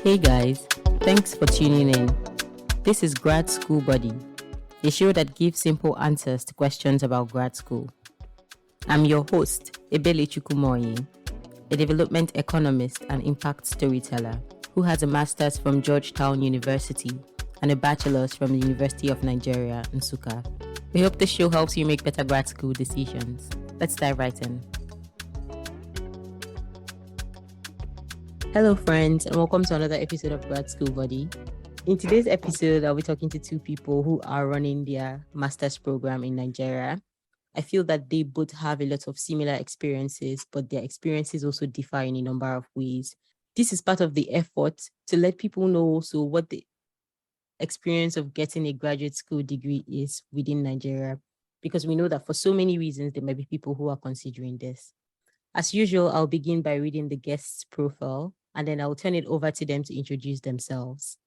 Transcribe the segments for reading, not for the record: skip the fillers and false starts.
Hey guys, thanks for tuning in. This is Grad School Buddy, a show that gives simple answers to questions about grad school. I'm your host, Ebele Chukwumoyi, a development economist and impact storyteller who has a master's from Georgetown University and a bachelor's from the University of Nigeria, Nsukka. We hope the show helps you make better grad school decisions. Let's dive right in. Hello friends, and welcome to another episode of Grad School Buddy. In today's episode, I'll be talking to two people who are running their master's program in Nigeria. I feel that they both have a lot of similar experiences, but their experiences also differ in a number of ways. This is part of the effort to let people know also what the experience of getting a graduate school degree is within Nigeria, because we know that for so many reasons, there might be people who are considering this. As usual, I'll begin by reading the guest's profile, and then I'll turn it over to them to introduce themselves.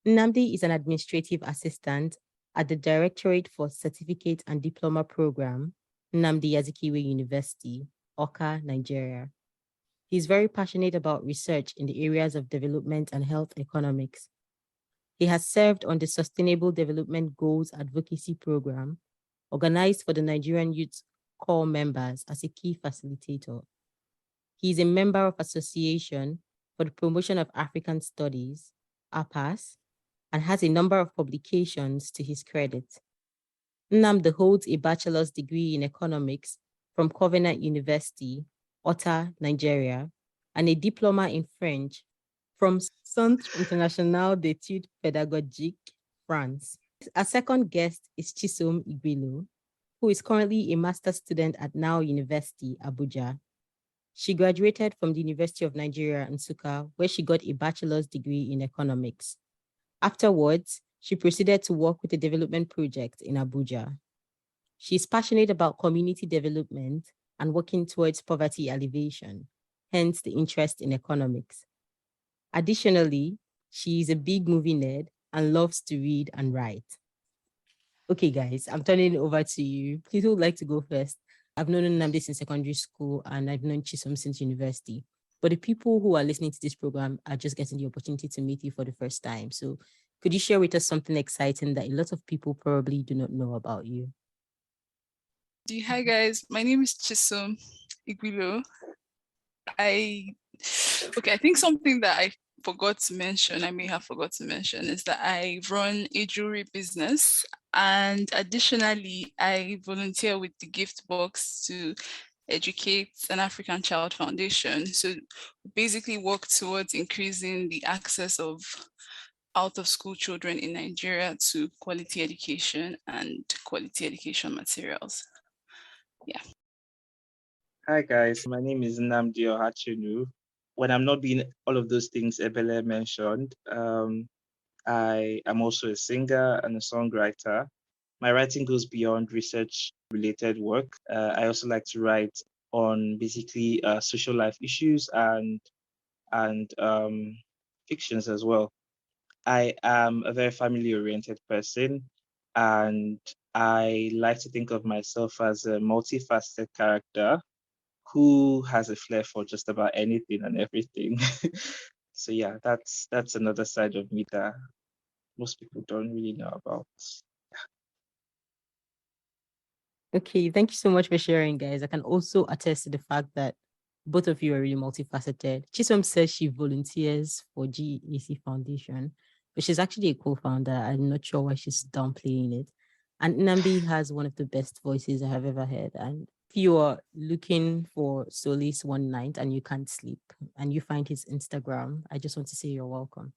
Nnamdi is an administrative assistant at the Directorate for Certificate and Diploma Program, Nnamdi Azikiwe University, Awka, Nigeria. He's very passionate about research in the areas of development and health economics. He has served on the Sustainable Development Goals Advocacy Program, organized for the Nigerian Youth Corps members as a key facilitator. He is a member of Association for the Promotion of African Studies, APAS, and has a number of publications to his credit. Nnamdi holds a bachelor's degree in economics from Covenant University, Ota, Nigeria, and a diploma in French from Centre International d'Etudes Pédagogiques, France. Our second guest is Chisom Igwilo, who is currently a master's student at Now University, Abuja. She graduated from the University of Nigeria, Nsukka, where she got a bachelor's degree in economics. Afterwards, she proceeded to work with a development project in Abuja. She is passionate about community development and working towards poverty alleviation, hence the interest in economics. Additionally, she is a big movie nerd and loves to read and write. Okay, guys, I'm turning it over to you. Please, who would like to go first? I've known Nnamdi since secondary school and I've known Chisom since university. But the people who are listening to this program are just getting the opportunity to meet you for the first time. So could you share with us something exciting that a lot of people probably do not know about you? Hi guys, my name is Chisom Igwilo. I think something that I may have forgot to mention, is that I run a jewelry business, and additionally, I volunteer with the Gift Box to educate an African Child Foundation. So basically work towards increasing the access of out-of-school children in Nigeria to quality education and quality education materials. Yeah. Hi guys, my name is Nnamdi Ohachenu. When I'm not doing all of those things Ebele mentioned, I am also a singer and a songwriter. My writing goes beyond research-related work. I also like to write on basically social life issues and fictions as well. I am a very family-oriented person, and I like to think of myself as a multifaceted character who has a flair for just about anything and everything. So yeah, that's another side of me that most people don't really know about. Okay, thank you so much for sharing, guys. I can also attest to the fact that both of you are really multifaceted. Chisom says she volunteers for GEC Foundation, but she's actually a co-founder. I'm not sure why she's downplaying it. And Nnamdi has one of the best voices I have ever heard. And if you are looking for solace one night and you can't sleep and you find his Instagram, I just want to say you're welcome.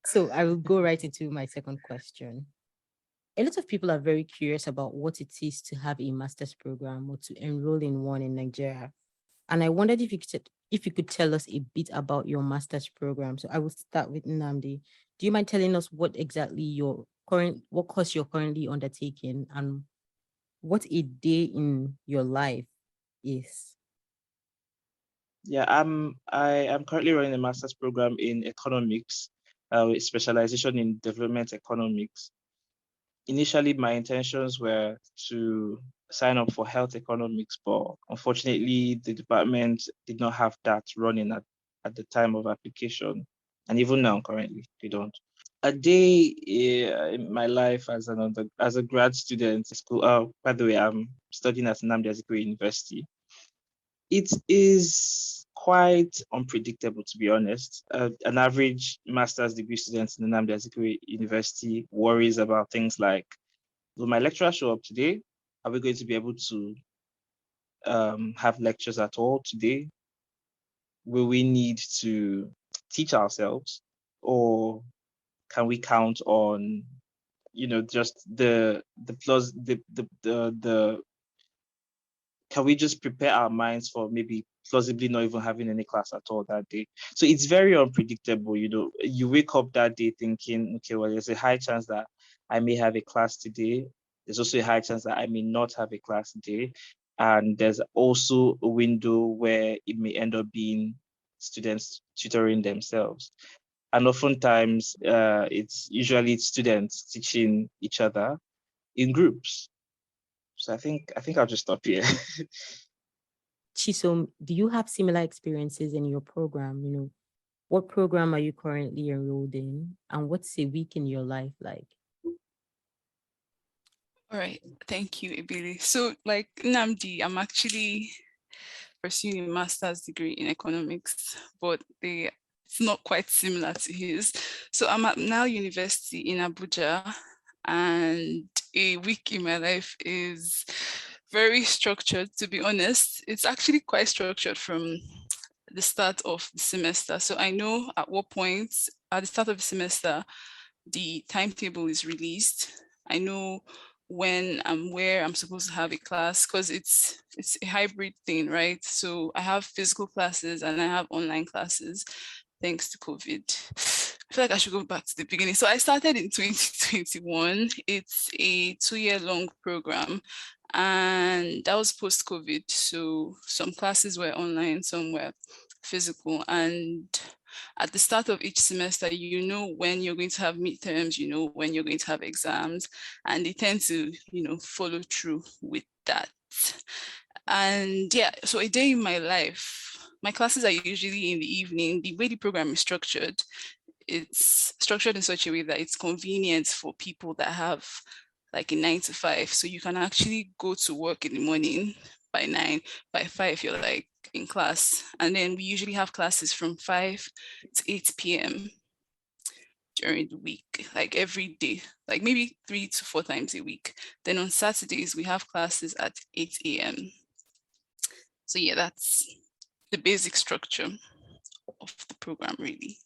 So I will go right into my second question. A lot of people are very curious about what it is to have a master's program or to enroll in one in Nigeria. And I wondered if you could tell us a bit about your master's program. So I will start with Nnamdi. Do you mind telling us what course you're currently undertaking and what a day in your life is? Yeah, I am currently running a master's program in economics, with specialization in development economics. Initially, my intentions were to sign up for health economics, but unfortunately, the department did not have that running at the time of application. And even now, currently, they don't. A day in my life as a grad student in school. By the way, I'm studying at Nnamdi Azikiwe University. It is quite unpredictable, to be honest. An average master's degree student in Nnamdi Azikiwe University worries about things like, will my lecturer show up today? Are we going to be able to have lectures at all today? Will we need to teach ourselves, or can we count on, just the plus the can we just prepare our minds for maybe plausibly not even having any class at all that day? So it's very unpredictable. You wake up that day thinking, okay, well, there's a high chance that I may have a class today. There's also a high chance that I may not have a class today. And there's also a window where it may end up being students tutoring themselves. And oftentimes, it's usually students teaching each other in groups. So I think I'll just stop here. Chisom, do you have similar experiences in your program? What program are you currently enrolled in, and what's a week in your life like? All right, thank you, Ibili. So like Nnamdi, I'm actually pursuing a master's degree in economics, but it's not quite similar to his. So I'm at Now University in Abuja, and a week in my life is very structured, to be honest. It's actually quite structured from the start of the semester. So I know at what point at the start of the semester, the timetable is released. I know when and where I'm supposed to have a class, because it's a hybrid thing, right? So I have physical classes and I have online classes, thanks to COVID. I feel like I should go back to the beginning. So I started in 2021. It's a 2-year-long program, and that was post-COVID. So some classes were online, some were physical. And at the start of each semester, you know when you're going to have midterms, you know when you're going to have exams, and they tend to, follow through with that. And yeah, so a day in my life, my classes are usually in the evening. The way the program is structured, it's structured in such a way that it's convenient for people that have like a 9 to 5. So you can actually go to work in the morning by 9, by 5, you're like in class. And then we usually have classes from 5 to 8 p.m. during the week, like every day, like maybe 3 to 4 times a week. Then on Saturdays, we have classes at 8 a.m. So yeah, that's the basic structure of the program, really.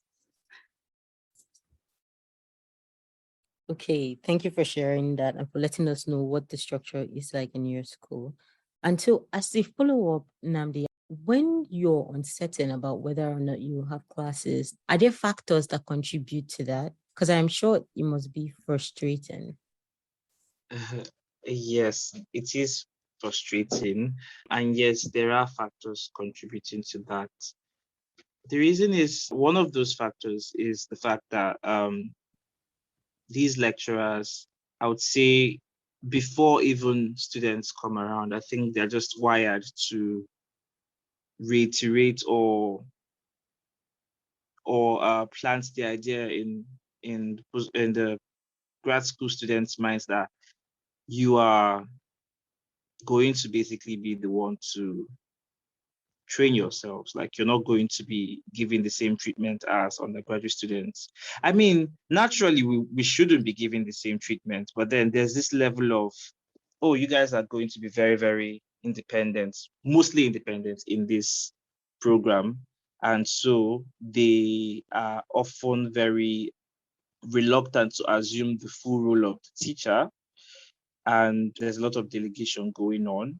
Okay, thank you for sharing that and for letting us know what the structure is like in your school. And so as a follow-up, Nnamdi, when you're uncertain about whether or not you have classes, are there factors that contribute to that? Because I'm sure it must be frustrating. Yes, it is frustrating. And yes, there are factors contributing to that. The reason is one of those factors is the fact that these lecturers, I would say, before even students come around, I think they're just wired to reiterate or plant the idea in the grad school students' minds that you are going to basically be the one to train yourselves. Like you're not going to be given the same treatment as undergraduate students. I mean, naturally, we shouldn't be given the same treatment, but then there's this level of, oh, you guys are going to be very, very independent, mostly independent in this program. And so they are often very reluctant to assume the full role of the teacher. And there's a lot of delegation going on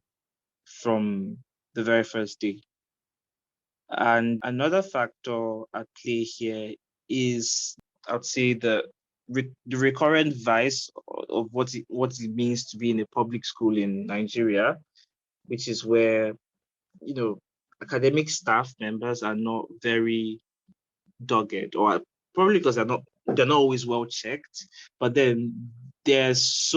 from the very first day. And another factor at play here is, I would say, the recurrent vice of what it means to be in a public school in Nigeria, which is where, academic staff members are not very dogged, or probably because they're not always well checked. But then there's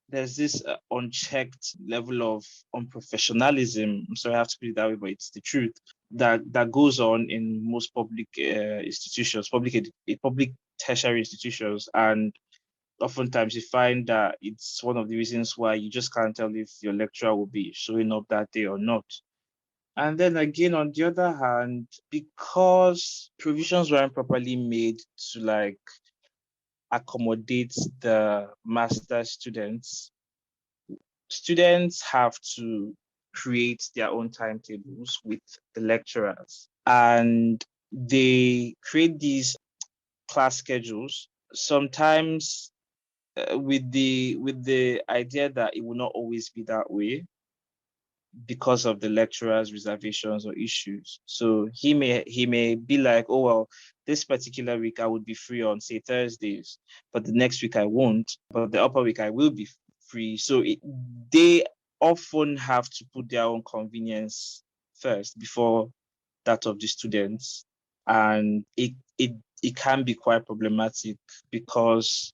this unchecked level of unprofessionalism. I'm sorry I have to put it that way, but it's the truth, that goes on in most public institutions, public tertiary institutions, and oftentimes you find that it's one of the reasons why you just can't tell if your lecturer will be showing up that day or not. And then again, on the other hand, because provisions weren't properly made to like accommodate the master students, students have to create their own timetables with the lecturers, and they create these class schedules, sometimes with the idea that it will not always be that way because of the lecturer's reservations or issues. So he may be like, oh well, this particular week I would be free on say Thursdays, but the next week I won't, but the upper week I will be free. So they often have to put their own convenience first before that of the students, and it can be quite problematic because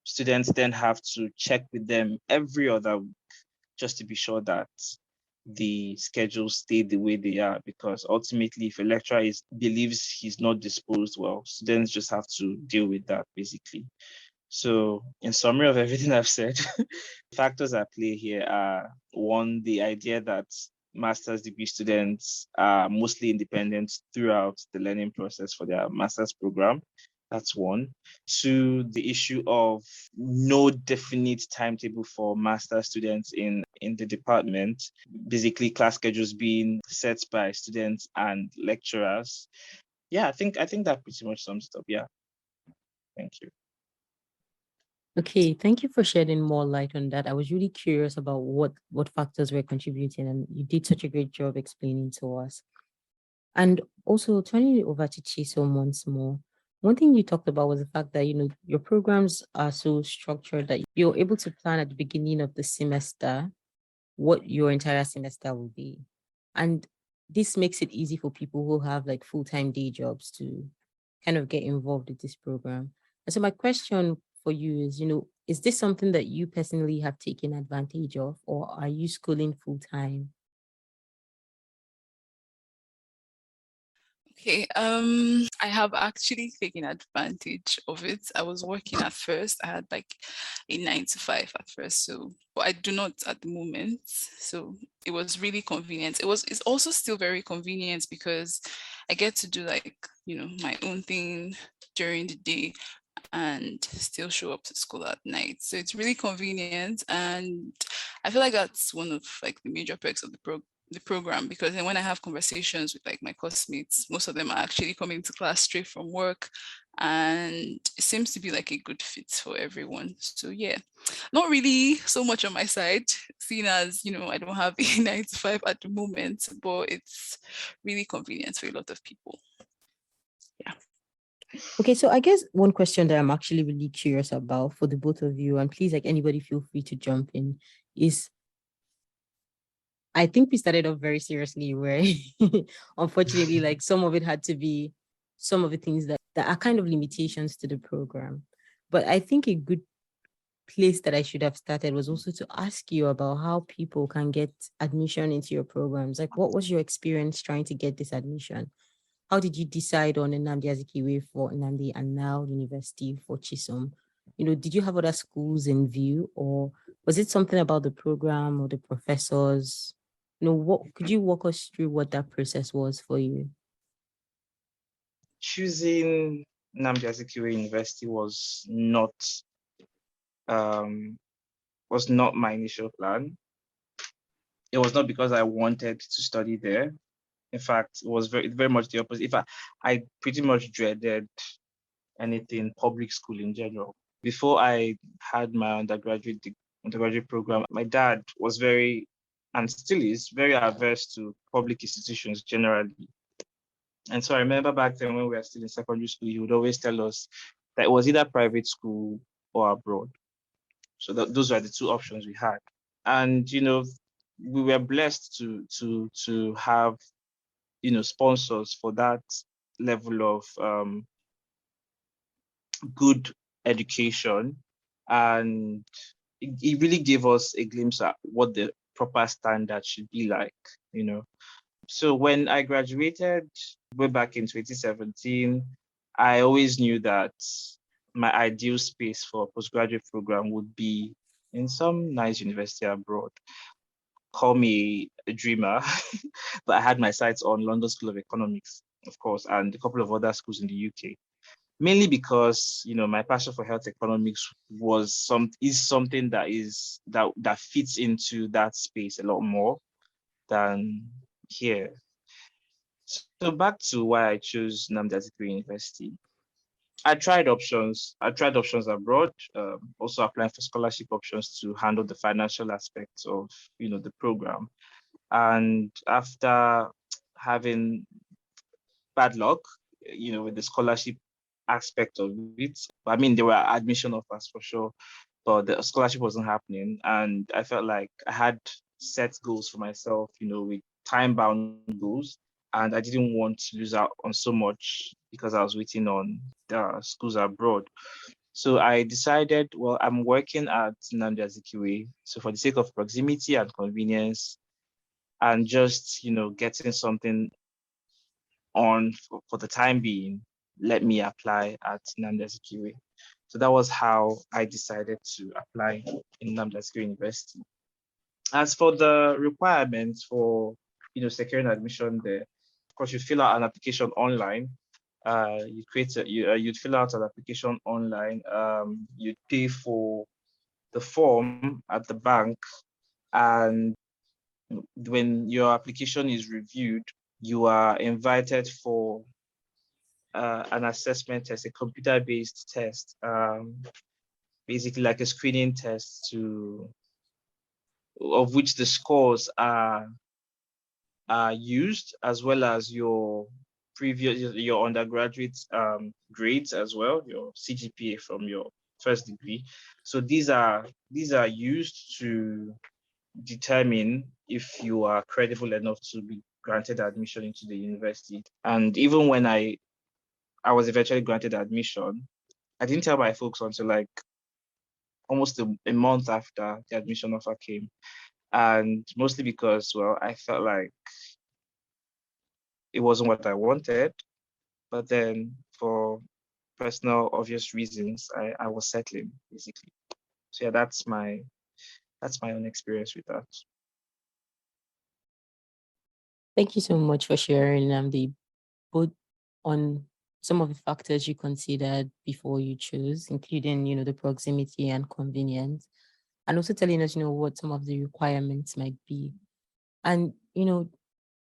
students then have to check with them every other week just to be sure that the schedules stay the way they are, because ultimately if a lecturer believes he's not disposed well, students just have to deal with that basically. So in summary of everything I've said, factors at play here are: one, the idea that master's degree students are mostly independent throughout the learning process for their master's program. That's one. Two, the issue of no definite timetable for master students in the department, basically class schedules being set by students and lecturers. Yeah, I think that pretty much sums it up. Yeah. Thank you. Okay, thank you for shedding more light on that. I was really curious about what factors were contributing, and you did such a great job explaining to us. And also turning it over to Chisom once more. One thing you talked about was the fact that your programs are so structured that you're able to plan at the beginning of the semester what your entire semester will be. And this makes it easy for people who have like full-time day jobs to kind of get involved with this program. And so my question for you is this something that you personally have taken advantage of, or are you schooling full-time? Okay, I have actually taken advantage of it. I was working at first. I had like a 9 to 5 at first, so but I do not at the moment. So it was really convenient. It's also still very convenient because I get to do like, my own thing during the day and still show up to school at night. So it's really convenient, and I feel like that's one of like the major perks of the program, because then when I have conversations with like my classmates, most of them are actually coming to class straight from work, and it seems to be like a good fit for everyone. So yeah, not really so much on my side, seeing as I don't have a 9 to 5 at the moment, but it's really convenient for a lot of people. Yeah. Okay, so I guess one question that I'm actually really curious about for the both of you, and please, like anybody, feel free to jump in, is I think we started off very seriously where unfortunately, like some of it had to be some of the things that are kind of limitations to the program. But I think a good place that I should have started was also to ask you about how people can get admission into your programs. Like, what was your experience trying to get this admission? How did you decide on Nnamdi Azikiwe for Nnamdi and now University for Chisom? Did you have other schools in view, or was it something about the program or the professors? What could you walk us through what that process was for you? Choosing Nnamdi Azikiwe University was not my initial plan. It was not because I wanted to study there. In fact, it was very, very much the opposite. In fact, I pretty much dreaded anything public school in general. Before I had my undergraduate program, my dad was very, and still is, very averse to public institutions generally. And so I remember back then when we were still in secondary school, he would always tell us that it was either private school or abroad. So those were the two options we had. And, we were blessed to have, sponsors for that level of good education. And it really gave us a glimpse at what the proper standard should be like, So when I graduated way back in 2017, I always knew that my ideal space for a postgraduate program would be in some nice university abroad. Call me a dreamer, but I had my sights on London School of Economics, of course, and a couple of other schools in the UK. Mainly because my passion for health economics is something that fits into that space a lot more than here. So back to why I chose Nnamdi Azikiwe University. I tried options. I tried options abroad, also applying for scholarship options to handle the financial aspects of the program. And after having bad luck, with the scholarship aspect of it, I mean, there were admission offers for sure, but the scholarship wasn't happening. And I felt like I had set goals for myself, with time-bound goals. And I didn't want to lose out on so much because I was waiting on the schools abroad. So I decided, well, I'm working at Nnamdi Azikiwe. So for the sake of proximity and convenience, and just getting something on for the time being, let me apply at Nnamdi Azikiwe. So that was how I decided to apply in Nnamdi Azikiwe University. As for the requirements for securing admission there, of course, you fill out an application online. You'd fill out an application online. You'd pay for the form at the bank, and when your application is reviewed, you are invited for an assessment test, a computer-based test, basically like a screening test of which the scores are used, as well as your undergraduate grades as well, your CGPA from your first degree. So these are used to determine if you are credible enough to be granted admission into the university. And even when I was eventually granted admission, I didn't tell my folks until like almost a month after the admission offer came. And mostly because, well, I felt like it wasn't what I wanted. But then for personal obvious reasons, I was settling basically. So yeah, that's my own experience with that. Thank you so much for sharing both on some of the factors you considered before you chose, including, the proximity and convenience, and also telling us, what some of the requirements might be. And,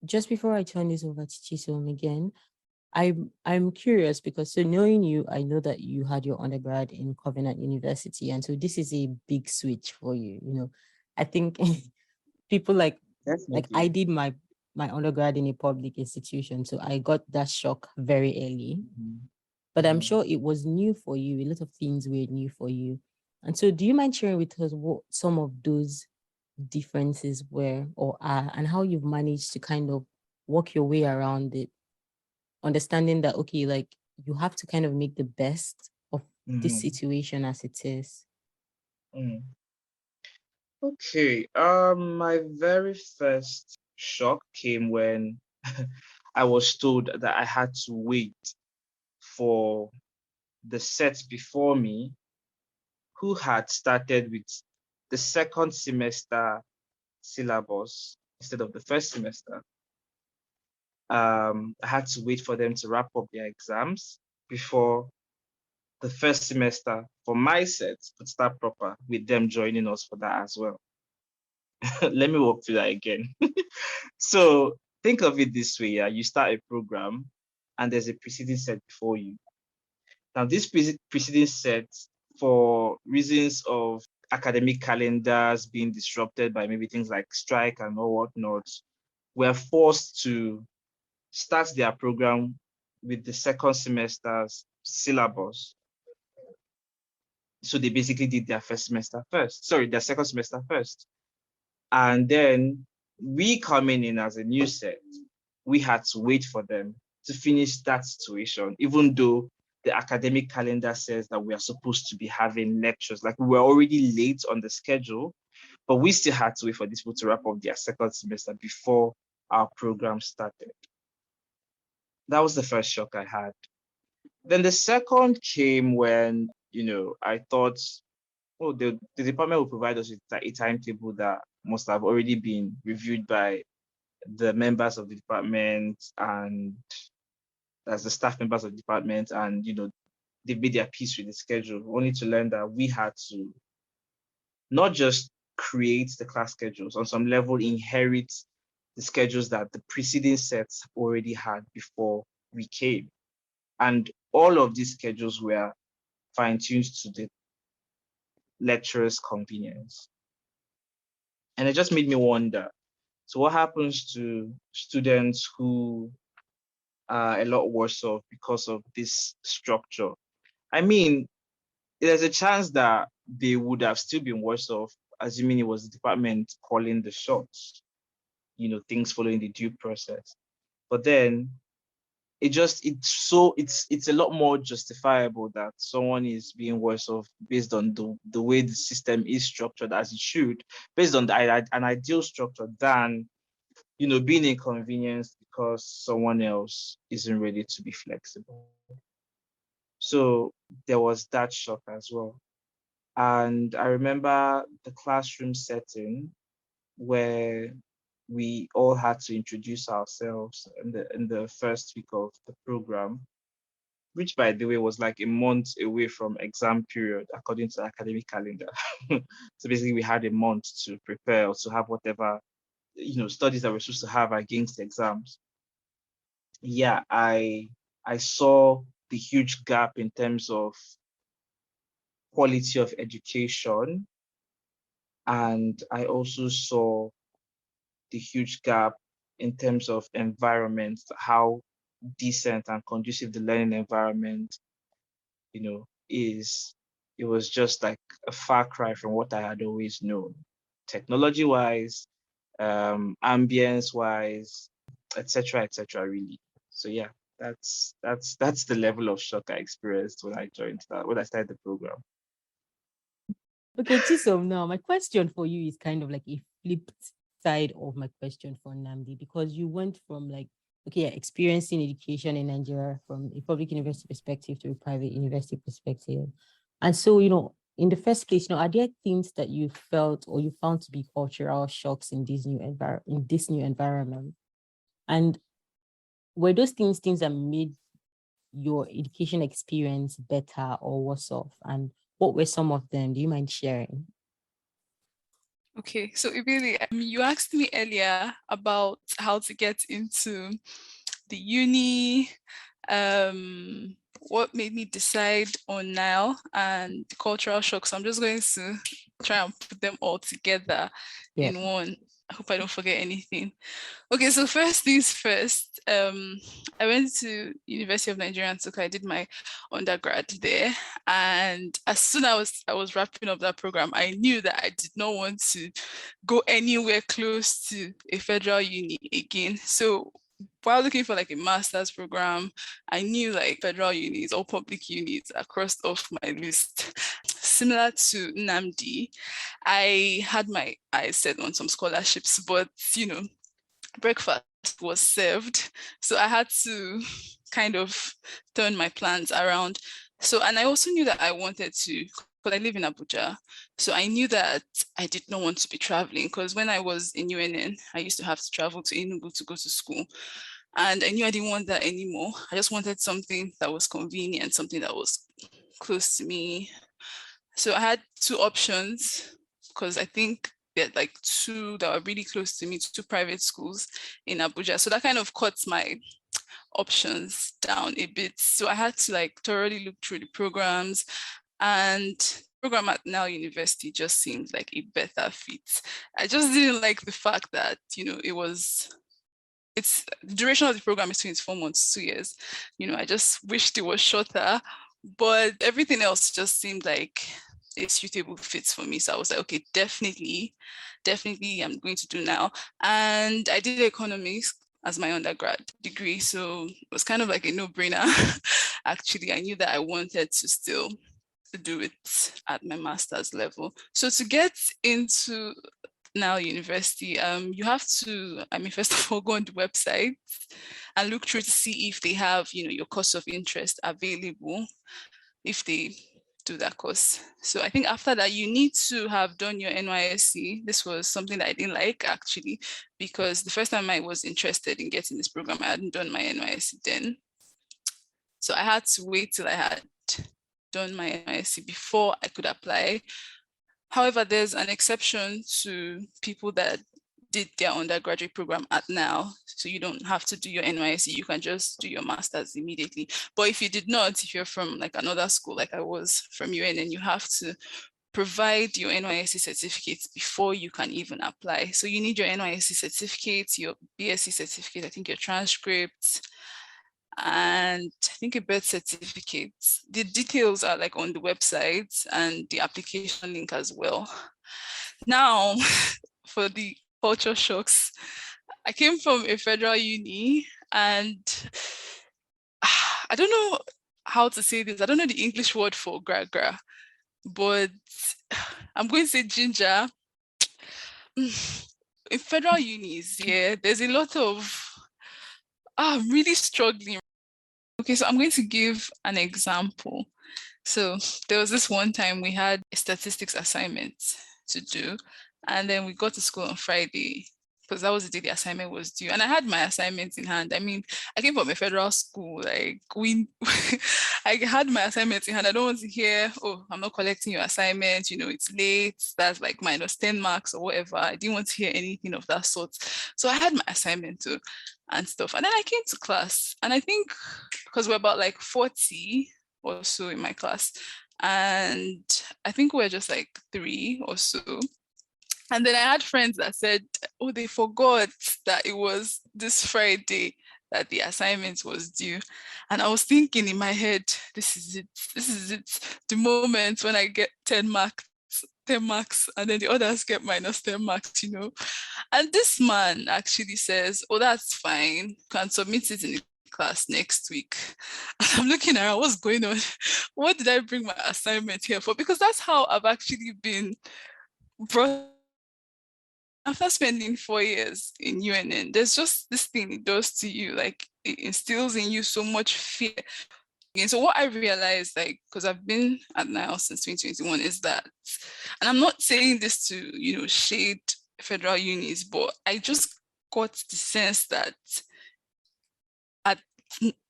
just before I turn this over to Chisom again, I'm curious because so knowing you, I know that you had your undergrad in Covenant University, and so this is a big switch for you. I think people like I did my undergrad in a public institution, so I got that shock very early. But I'm sure it was new for you. A lot of things were new for you, and so do you mind sharing with us what some of those differences were or are, and how you've managed to kind of work your way around it, understanding that okay, like you have to kind of make the best of this situation as it is. Okay. My very first shock came when I was told that I had to wait for the set before me, who had started with the second semester syllabus instead of the first semester. I had to wait for them to wrap up their exams before the first semester for my set could start proper, with them joining us for that as well. Let me walk through that again. So think of it this way, yeah. You start a program and there's a preceding set before you. Now this preceding set, for reasons of academic calendars being disrupted by maybe things like strike and all whatnot, were forced to start their program with the second semester's syllabus. So they basically did their second semester first. And then we coming in as a new set, we had to wait for them to finish that situation, even though the academic calendar says that we are supposed to be having lectures. Like we were already late on the schedule, but we still had to wait for these people to wrap up their second semester before our program started. That was the first shock I had. Then the second came when, I thought, oh, the department will provide us with a timetable that must have already been reviewed by the members of the department and as the staff members of the department, and they made their peace with the schedule, only to learn that we had to not just create the class schedules, on some level inherit the schedules that the preceding sets already had before we came. And all of these schedules were fine-tuned to the lecturer's convenience. And it just made me wonder, so what happens to students who are a lot worse off because of this structure? I mean, there's a chance that they would have still been worse off, assuming it was the department calling the shots, things following the due process. But then it's a lot more justifiable that someone is being worse off based on the way the system is structured as it should, based on an ideal structure, than being inconvenienced because someone else isn't ready to be flexible. So there was that shock as well. And I remember the classroom setting where we all had to introduce ourselves in the first week of the program, which, by the way, was like a month away from exam period according to the academic calendar. So basically we had a month to prepare or to have whatever studies that we're supposed to have against exams. Yeah, I saw the huge gap in terms of quality of education, and I also saw the huge gap in terms of environment, how decent and conducive the learning environment, is. It was just like a far cry from what I had always known, technology-wise, ambience wise, etc., really. So yeah, that's the level of shock I experienced when I started the program. Okay, Chisom, now my question for you is kind of like a flipped side of my question for Nnamdi, because you went from experiencing education in Nigeria from a public university perspective to a private university perspective. And so, in the first place, are there things that you felt or you found to be cultural shocks in this new environment? And were those things that made your education experience better or worse off? And what were some of them? Do you mind sharing? Okay, so Igwilo, you asked me earlier about how to get into the uni, what made me decide on Nile, and the cultural shock. So I'm just going to try and put them all together in one. I hope I don't forget anything. Okay, so first things first, I went to University of Nigeria, so I did my undergrad there. And as soon as I was wrapping up that program, I knew that I did not want to go anywhere close to a federal uni again. So while looking for like a master's program, I knew like federal unis or public unis are crossed off my list. Similar to Nnamdi, I had my eyes set on some scholarships, but breakfast was served. So I had to kind of turn my plans around. So, and I also knew that I wanted to, because I live in Abuja. So I knew that I did not want to be traveling, because when I was in UNN, I used to have to travel to Enugu to go to school. And I knew I didn't want that anymore. I just wanted something that was convenient, something that was close to me. So I had two options, because I think there are like two that were really close to me, two private schools in Abuja. So that kind of cut my options down a bit. So I had to like thoroughly look through the programs, and the program at Nile University just seemed like a better fit. I just didn't like the fact that, it's the duration of the program is 24 months, 2 years. I just wished it was shorter, but everything else just seemed like a suitable fit for me. So I was like, okay, definitely I'm going to do now. And I did economics as my undergrad degree. So it was kind of like a no-brainer. Actually, I knew that I wanted to still do it at my master's level. So to get into Now University, you have to, first of all, go on the website and look through to see if they have, your course of interest available, if they do that course. So I think after that, you need to have done your NYSC. This was something that I didn't like, actually, because the first time I was interested in getting this program, I hadn't done my NYSC then. So I had to wait till I had done my NYSC before I could apply. However, there's an exception to people that did their undergraduate program at now. So you don't have to do your NYSC, you can just do your master's immediately. But if you did not, if you're from like another school, like I was from UNN, you have to provide your NYSC certificates before you can even apply. So you need your NYSC certificate, your BSc certificate, I think your transcripts, and I think a birth certificate. The details are like on the website and the application link as well. Now, for the culture shocks, I came from a federal uni, and I don't know how to say this. I don't know the English word for grad, but I'm going to say ginger. In federal unis, yeah, there's a lot of, I'm really struggling. Okay, so I'm going to give an example. So there was this one time we had a statistics assignment to do, and then we got to school on Friday because that was the day the assignment was due. And I had my assignments in hand. I came from a federal school, like I had my assignments in hand. I don't want to hear, oh, I'm not collecting your assignment, it's late, that's like minus 10 marks or whatever. I didn't want to hear anything of that sort. So I had my assignment too and stuff. And then I came to class, and I think because we're about like 40 or so in my class, and I think we're just like 3 or so. And then I had friends that said, oh, they forgot that it was this Friday that the assignment was due. And I was thinking in my head, this is it, the moment when I get 10 marks, and then the others get minus 10 marks, And this man actually says, oh, that's fine, you can submit it in the class next week. And I'm looking around, what's going on? What did I bring my assignment here for? Because that's how I've actually been brought. After spending 4 years in UNN, there's just this thing it does to you, like it instills in you so much fear. And so what I realized, like, because I've been at NIL since 2021, is that, and I'm not saying this to, shade federal unis, but I just got the sense that at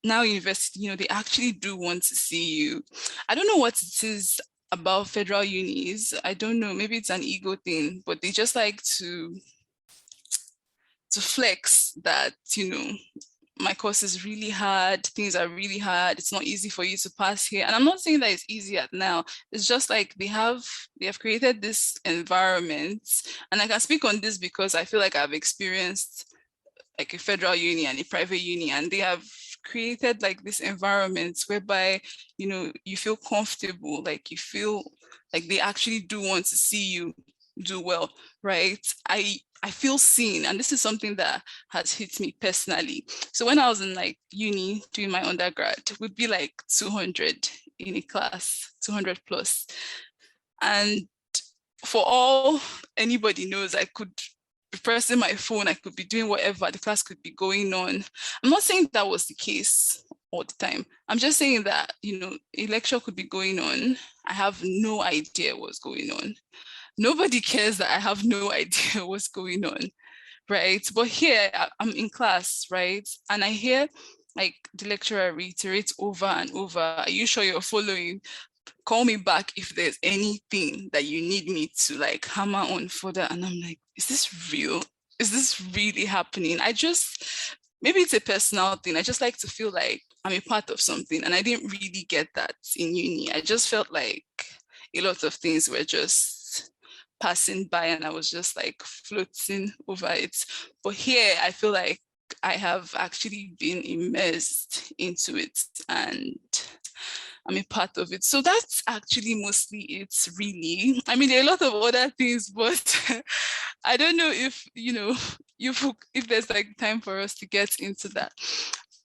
NIL University, they actually do want to see you. I don't know what it is about federal unis. I don't know, maybe it's an ego thing, but they just like to flex that, my course is really hard, things are really hard, it's not easy for you to pass here. And I'm not saying that it's easy at now. It's just like they have created this environment, and I can speak on this because I feel like I've experienced like a federal uni and a private uni, and they have created like this environment whereby, you feel comfortable, like you feel like they actually do want to see you do well, right? I feel seen, and this is something that has hit me personally. So when I was in like uni doing my undergrad, it would be like 200 in a class, 200 plus. And for all anybody knows, I could be pressing my phone, I could be doing whatever, the class could be going on. I'm not saying that was the case all the time. I'm just saying that, a lecture could be going on. I have no idea what's going on. Nobody cares that I have no idea what's going on, right? But here I'm in class, right? And I hear like the lecturer reiterate over and over, are you sure you're following? Call me back if there's anything that you need me to like hammer on further. And I'm like, is this real? Is this really happening? Maybe it's a personal thing. I just like to feel like I'm a part of something. And I didn't really get that in uni. I just felt like a lot of things were just passing by and I was just like floating over it. But here I feel like I have actually been immersed into it and I'm a part of it. So that's actually mostly it, really. There are a lot of other things, but I don't know if, if there's like time for us to get into that.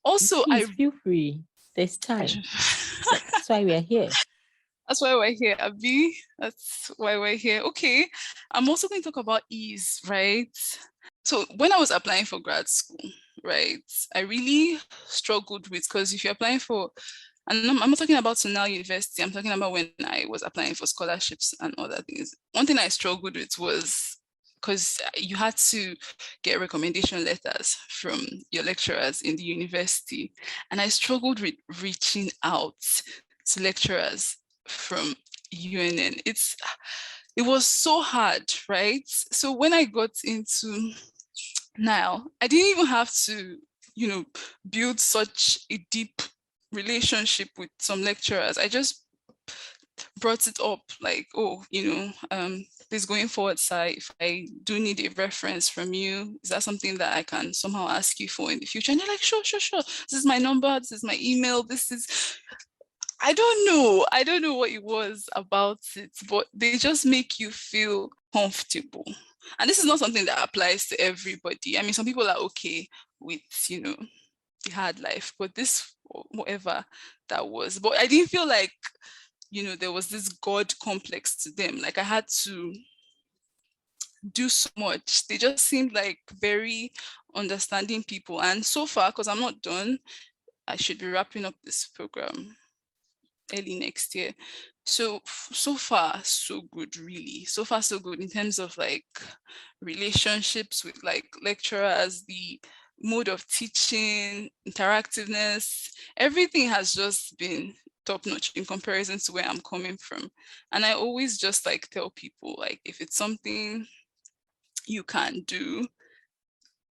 Also, Please feel free. There's time. That's why we are here. That's why we're here, Abby. That's why we're here. Okay. I'm also going to talk about ease, right? So when I was applying for grad school, right, I really struggled with, because if you're applying for, and I'm not talking about Sunal University, I'm talking about when I was applying for scholarships and other things. One thing I struggled with was because you had to get recommendation letters from your lecturers in the university. And I struggled with reaching out to lecturers from UNN. It was so hard, right? So when I got into now, I didn't even have to, build such a deep relationship with some lecturers. I just brought it up like, oh, please going forward, sir, if I do need a reference from you, is that something that I can somehow ask you for in the future? And they're like, sure, sure, sure. This is my number, this is my email, I don't know what it was about it, but they just make you feel comfortable. And this is not something that applies to everybody. I mean, some people are okay with, the hard life, but this, whatever that was, but I didn't feel like, there was this God complex to them. Like I had to do so much. They just seemed like very understanding people. And so far, because I'm not done, I should be wrapping up this program early next year. So far, so good, really. So far, so good in terms of like relationships with like lecturers, the mode of teaching, interactiveness, everything has just been top notch in comparison to where I'm coming from. And I always just like tell people, like, if it's something you can do,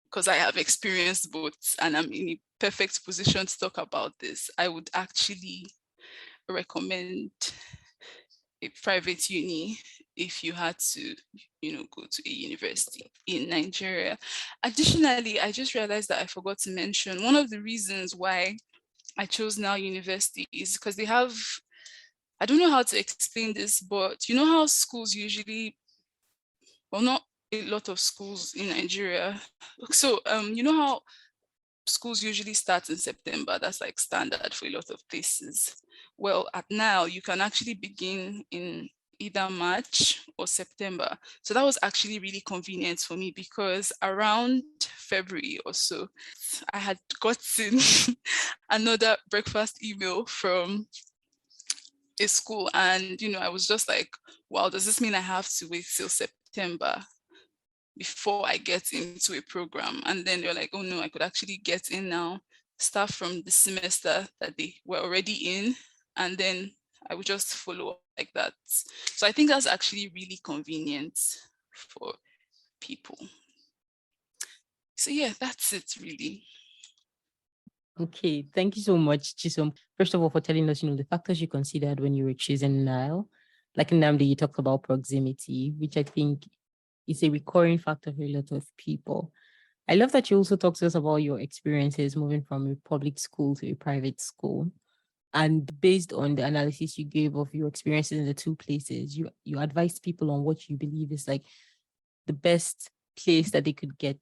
because I have experienced both and I'm in a perfect position to talk about this, I would actually recommend a private uni if you had to, go to a university in Nigeria. Additionally, I just realized that I forgot to mention one of the reasons why I chose Now University is because they have, I don't know how to explain this, but you know how schools usually, well, not a lot of schools in Nigeria. So, you know how schools usually start in September. That's like standard for a lot of places. Well, at Now, you can actually begin in either March or September. So that was actually really convenient for me because around February or so, I had gotten another breakfast email from a school. And, I was just like, wow, does this mean I have to wait till September before I get into a program? And then they're like, oh no, I could actually get in now, start from the semester that they were already in, and then I would just follow up like that. So I think that's actually really convenient for people. So yeah, that's it really. Okay, thank you so much, Chisom. First of all, for telling us, the factors you considered when you were choosing Nile. Like Nnamdi, you talked about proximity, which I think is a recurring factor for a lot of people. I love that you also talked to us about your experiences moving from a public school to a private school. And based on the analysis you gave of your experiences in the two places, you advised people on what you believe is like the best place that they could get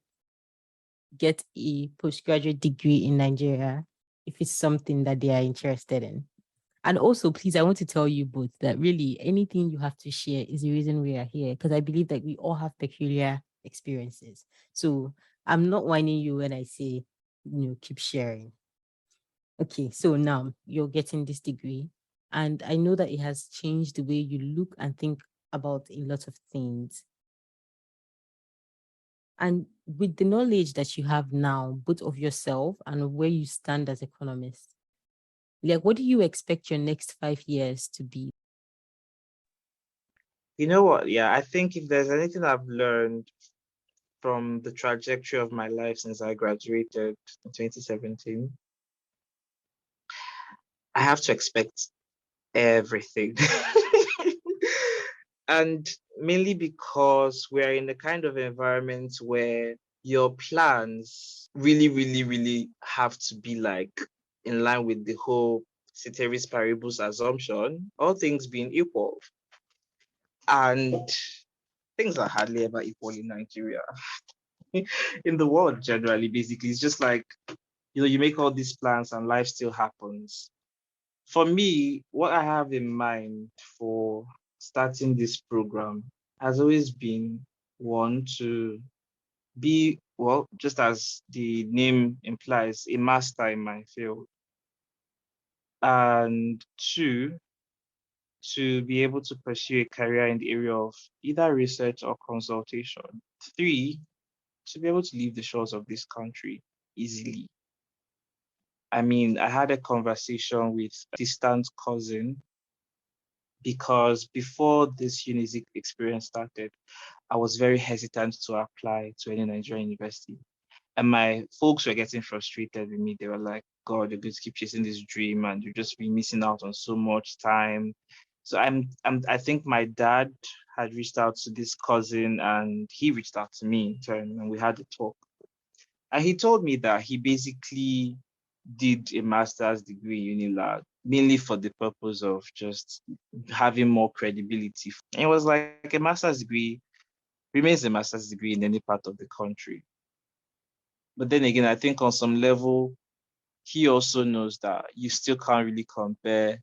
a postgraduate degree in Nigeria if it's something that they are interested in. And also, please, I want to tell you both that really anything you have to share is the reason we are here, because I believe that we all have peculiar experiences. So I'm not whining you when I say, keep sharing. Okay, so now you're getting this degree, and I know that it has changed the way you look and think about a lot of things. And with the knowledge that you have now, both of yourself and where you stand as economist, like, what do you expect your next 5 years to be? You know what? Yeah, I think if there's anything I've learned from the trajectory of my life since I graduated in 2017, I have to expect everything. And mainly because we're in a kind of environment where your plans really, really, really have to be like in line with the whole ceteris paribus assumption, all things being equal. And things are hardly ever equal in Nigeria. In the world generally, basically, it's just like, you make all these plans and life still happens. For me, what I have in mind for starting this program has always been one to be, well, just as the name implies, a master in my field. And two, to be able to pursue a career in the area of either research or consultation. Three, to be able to leave the shores of this country easily. I mean, I had a conversation with a distant cousin because before this uni experience started, I was very hesitant to apply to any Nigerian university. And my folks were getting frustrated with me. They were like, God, you're going to keep chasing this dream and you'll just be missing out on so much time. So I think my dad had reached out to this cousin and he reached out to me in turn and we had a talk. And he told me that he basically did a master's degree in Unilag, mainly for the purpose of just having more credibility. And it was like a master's degree remains a master's degree in any part of the country. But then again, I think on some level, he also knows that you still can't really compare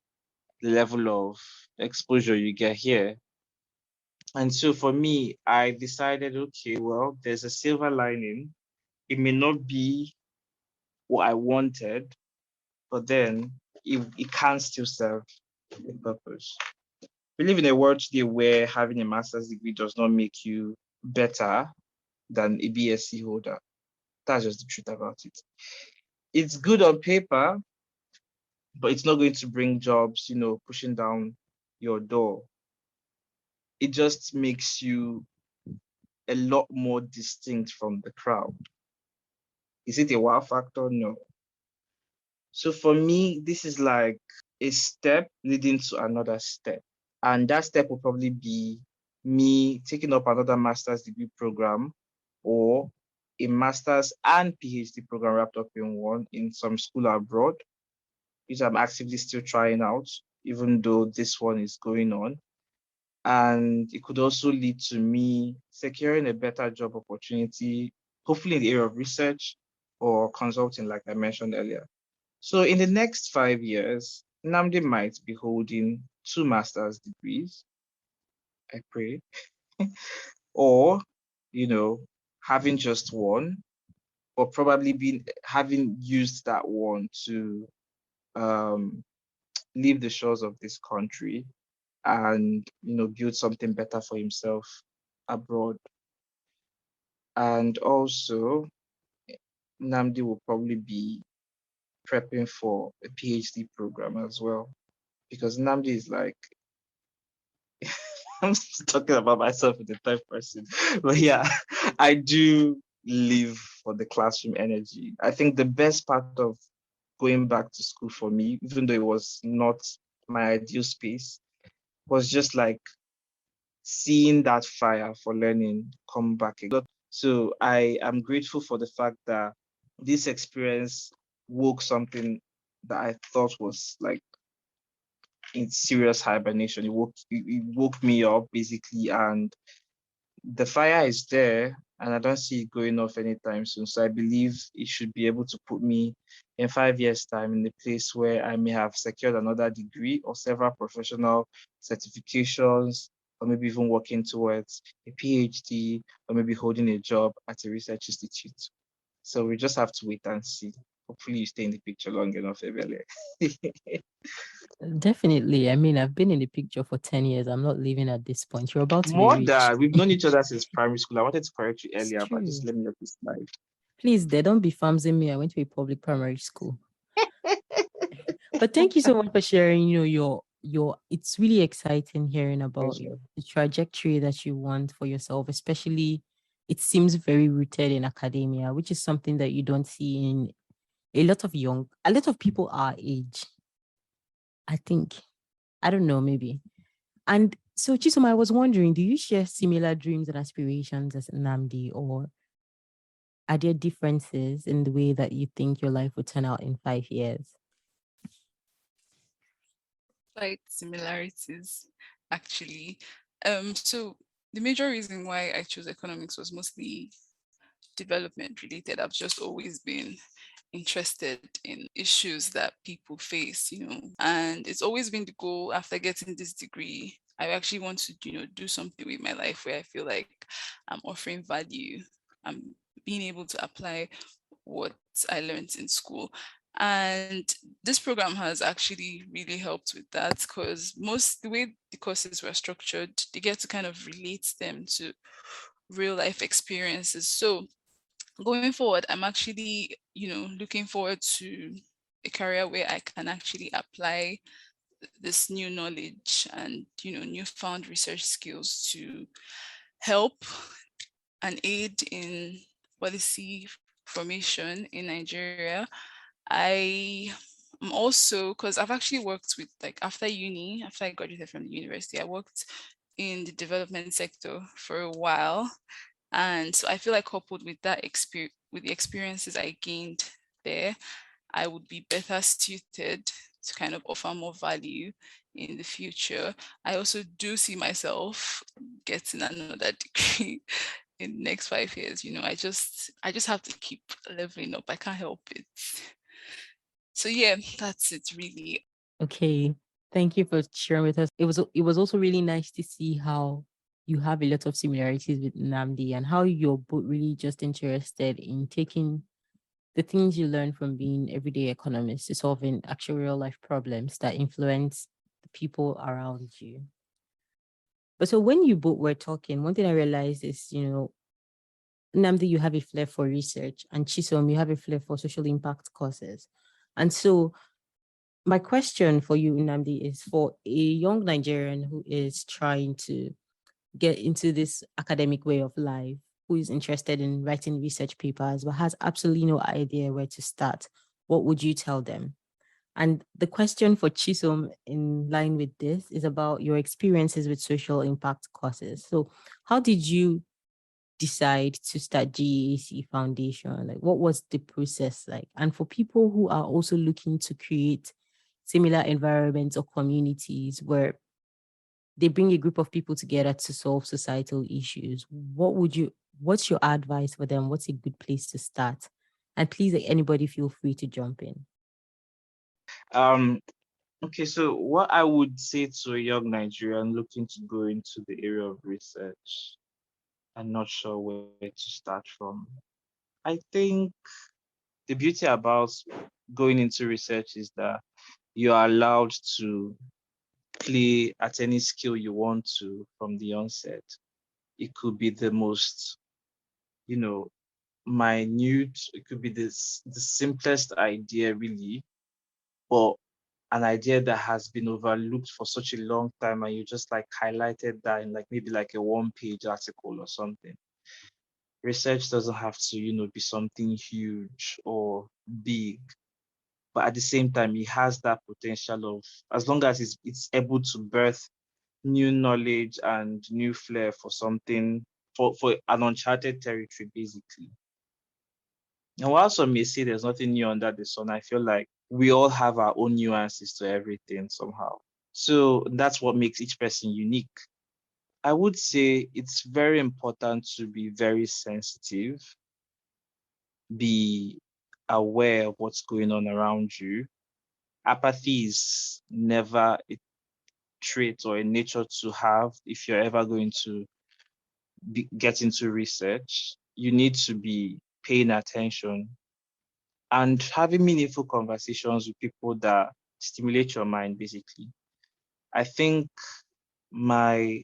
the level of exposure you get here. And so for me, I decided, okay, well, there's a silver lining. It may not be what I wanted, but then it can still serve a purpose. We live in a world today where having a master's degree does not make you better than a BSc holder. That's just the truth about it. It's good on paper, but it's not going to bring jobs, pushing down your door. It just makes you a lot more distinct from the crowd. Is it a wow factor? No. So for me, this is like a step leading to another step. And that step will probably be me taking up another master's degree program or a master's and PhD program wrapped up in one in some school abroad, which I'm actively still trying out, even though this one is going on. And it could also lead to me securing a better job opportunity, hopefully in the area of research or consulting, like I mentioned earlier. So in the next 5 years, Nnamdi might be holding 2 master's degrees, I pray, or, having just one, or probably having used that one to um, leave the shores of this country and build something better for himself abroad. And also, Namdi will probably be prepping for a PhD program as well, because Namdi is like, I'm talking about myself in the third person, but yeah, I do live for the classroom energy. I think the best part of going back to school for me, even though it was not my ideal space, was just like seeing that fire for learning come back again. So I am grateful for the fact that this experience woke something that I thought was like in serious hibernation. It woke me up basically, and the fire is there, and I don't see it going off anytime soon. So I believe it should be able to put me in 5 years' time in a place where I may have secured another degree or several professional certifications, or maybe even working towards a PhD, or maybe holding a job at a research institute. So we just have to wait and see. Hopefully you stay in the picture long enough, Ebele. Definitely. I mean, I've been in the picture for 10 years. I'm not leaving at this point. You're about to be More rich. than we've known each other since primary school. I wanted to correct you It's earlier, but true. just let me let this slide. Please, they don't be farmsing me. I went to a public primary school. But thank you so much for sharing, your it's really exciting hearing about Pleasure. the trajectory that you want for yourself, especially it seems very rooted in academia, which is something that you don't see in a lot of people our age. I think. I don't know, maybe. And so, Chisom, I was wondering, do you share similar dreams and aspirations as Nnamdi, or are there differences in the way that you think your life would turn out in 5 years? Slight similarities, actually. So the major reason why I chose economics was mostly development related. I've just always been interested in issues that people face, and it's always been the goal after getting this degree. I actually want to, do something with my life where I feel like I'm offering value. I'm being able to apply what I learned in school. And this program has actually really helped with that, because the way the courses were structured, they get to kind of relate them to real life experiences. So going forward, I'm actually, looking forward to a career where I can actually apply this new knowledge and, newfound research skills to help and aid in policy formation in Nigeria. I am also, because I've actually worked with, like, after I graduated from the university, I worked in the development sector for a while. And so I feel like, coupled with that experience, with the experiences I gained there, I would be better suited to kind of offer more value in the future. I also do see myself getting another degree in the next 5 years. I just have to keep leveling up. I can't help it. So yeah, that's it really. Okay. Thank you for sharing with us. It was also really nice to see how you have a lot of similarities with Nnamdi and how you're both really just interested in taking the things you learn from being everyday economists to solving actual real life problems that influence the people around you. But so when you both were talking, one thing I realized is, Nnamdi, you have a flair for research, and Chisom, you have a flair for social impact causes. And so my question for you, Nnamdi, is for a young Nigerian who is trying to get into this academic way of life, who is interested in writing research papers, but has absolutely no idea where to start, what would you tell them? And the question for Chisom in line with this is about your experiences with social impact courses. So how did you decide to start GAC Foundation? Like, what was the process like? And for people who are also looking to create similar environments or communities where they bring a group of people together to solve societal issues, what's your advice for them? What's a good place to start? And please, anybody feel free to jump in. Okay, so what I would say to a young Nigerian looking to go into the area of research, I'm not sure where to start from. I think the beauty about going into research is that you are allowed to play at any skill you want to from the onset. It could be the most, minute, it could be the simplest idea really, but an idea that has been overlooked for such a long time, and you just like highlighted that in like maybe like a one-page article or something. Research doesn't have to, be something huge or big, but at the same time, it has that potential of, as long as it's able to birth new knowledge and new flair for something, for an uncharted territory, basically. And while some may say there's nothing new under the sun, I feel like we all have our own nuances to everything somehow. So that's what makes each person unique. I would say it's very important to be very sensitive, be aware of what's going on around you. Apathy is never a trait or a nature to have if you're ever going to get into research. You need to be paying attention and having meaningful conversations with people that stimulate your mind, basically. I think my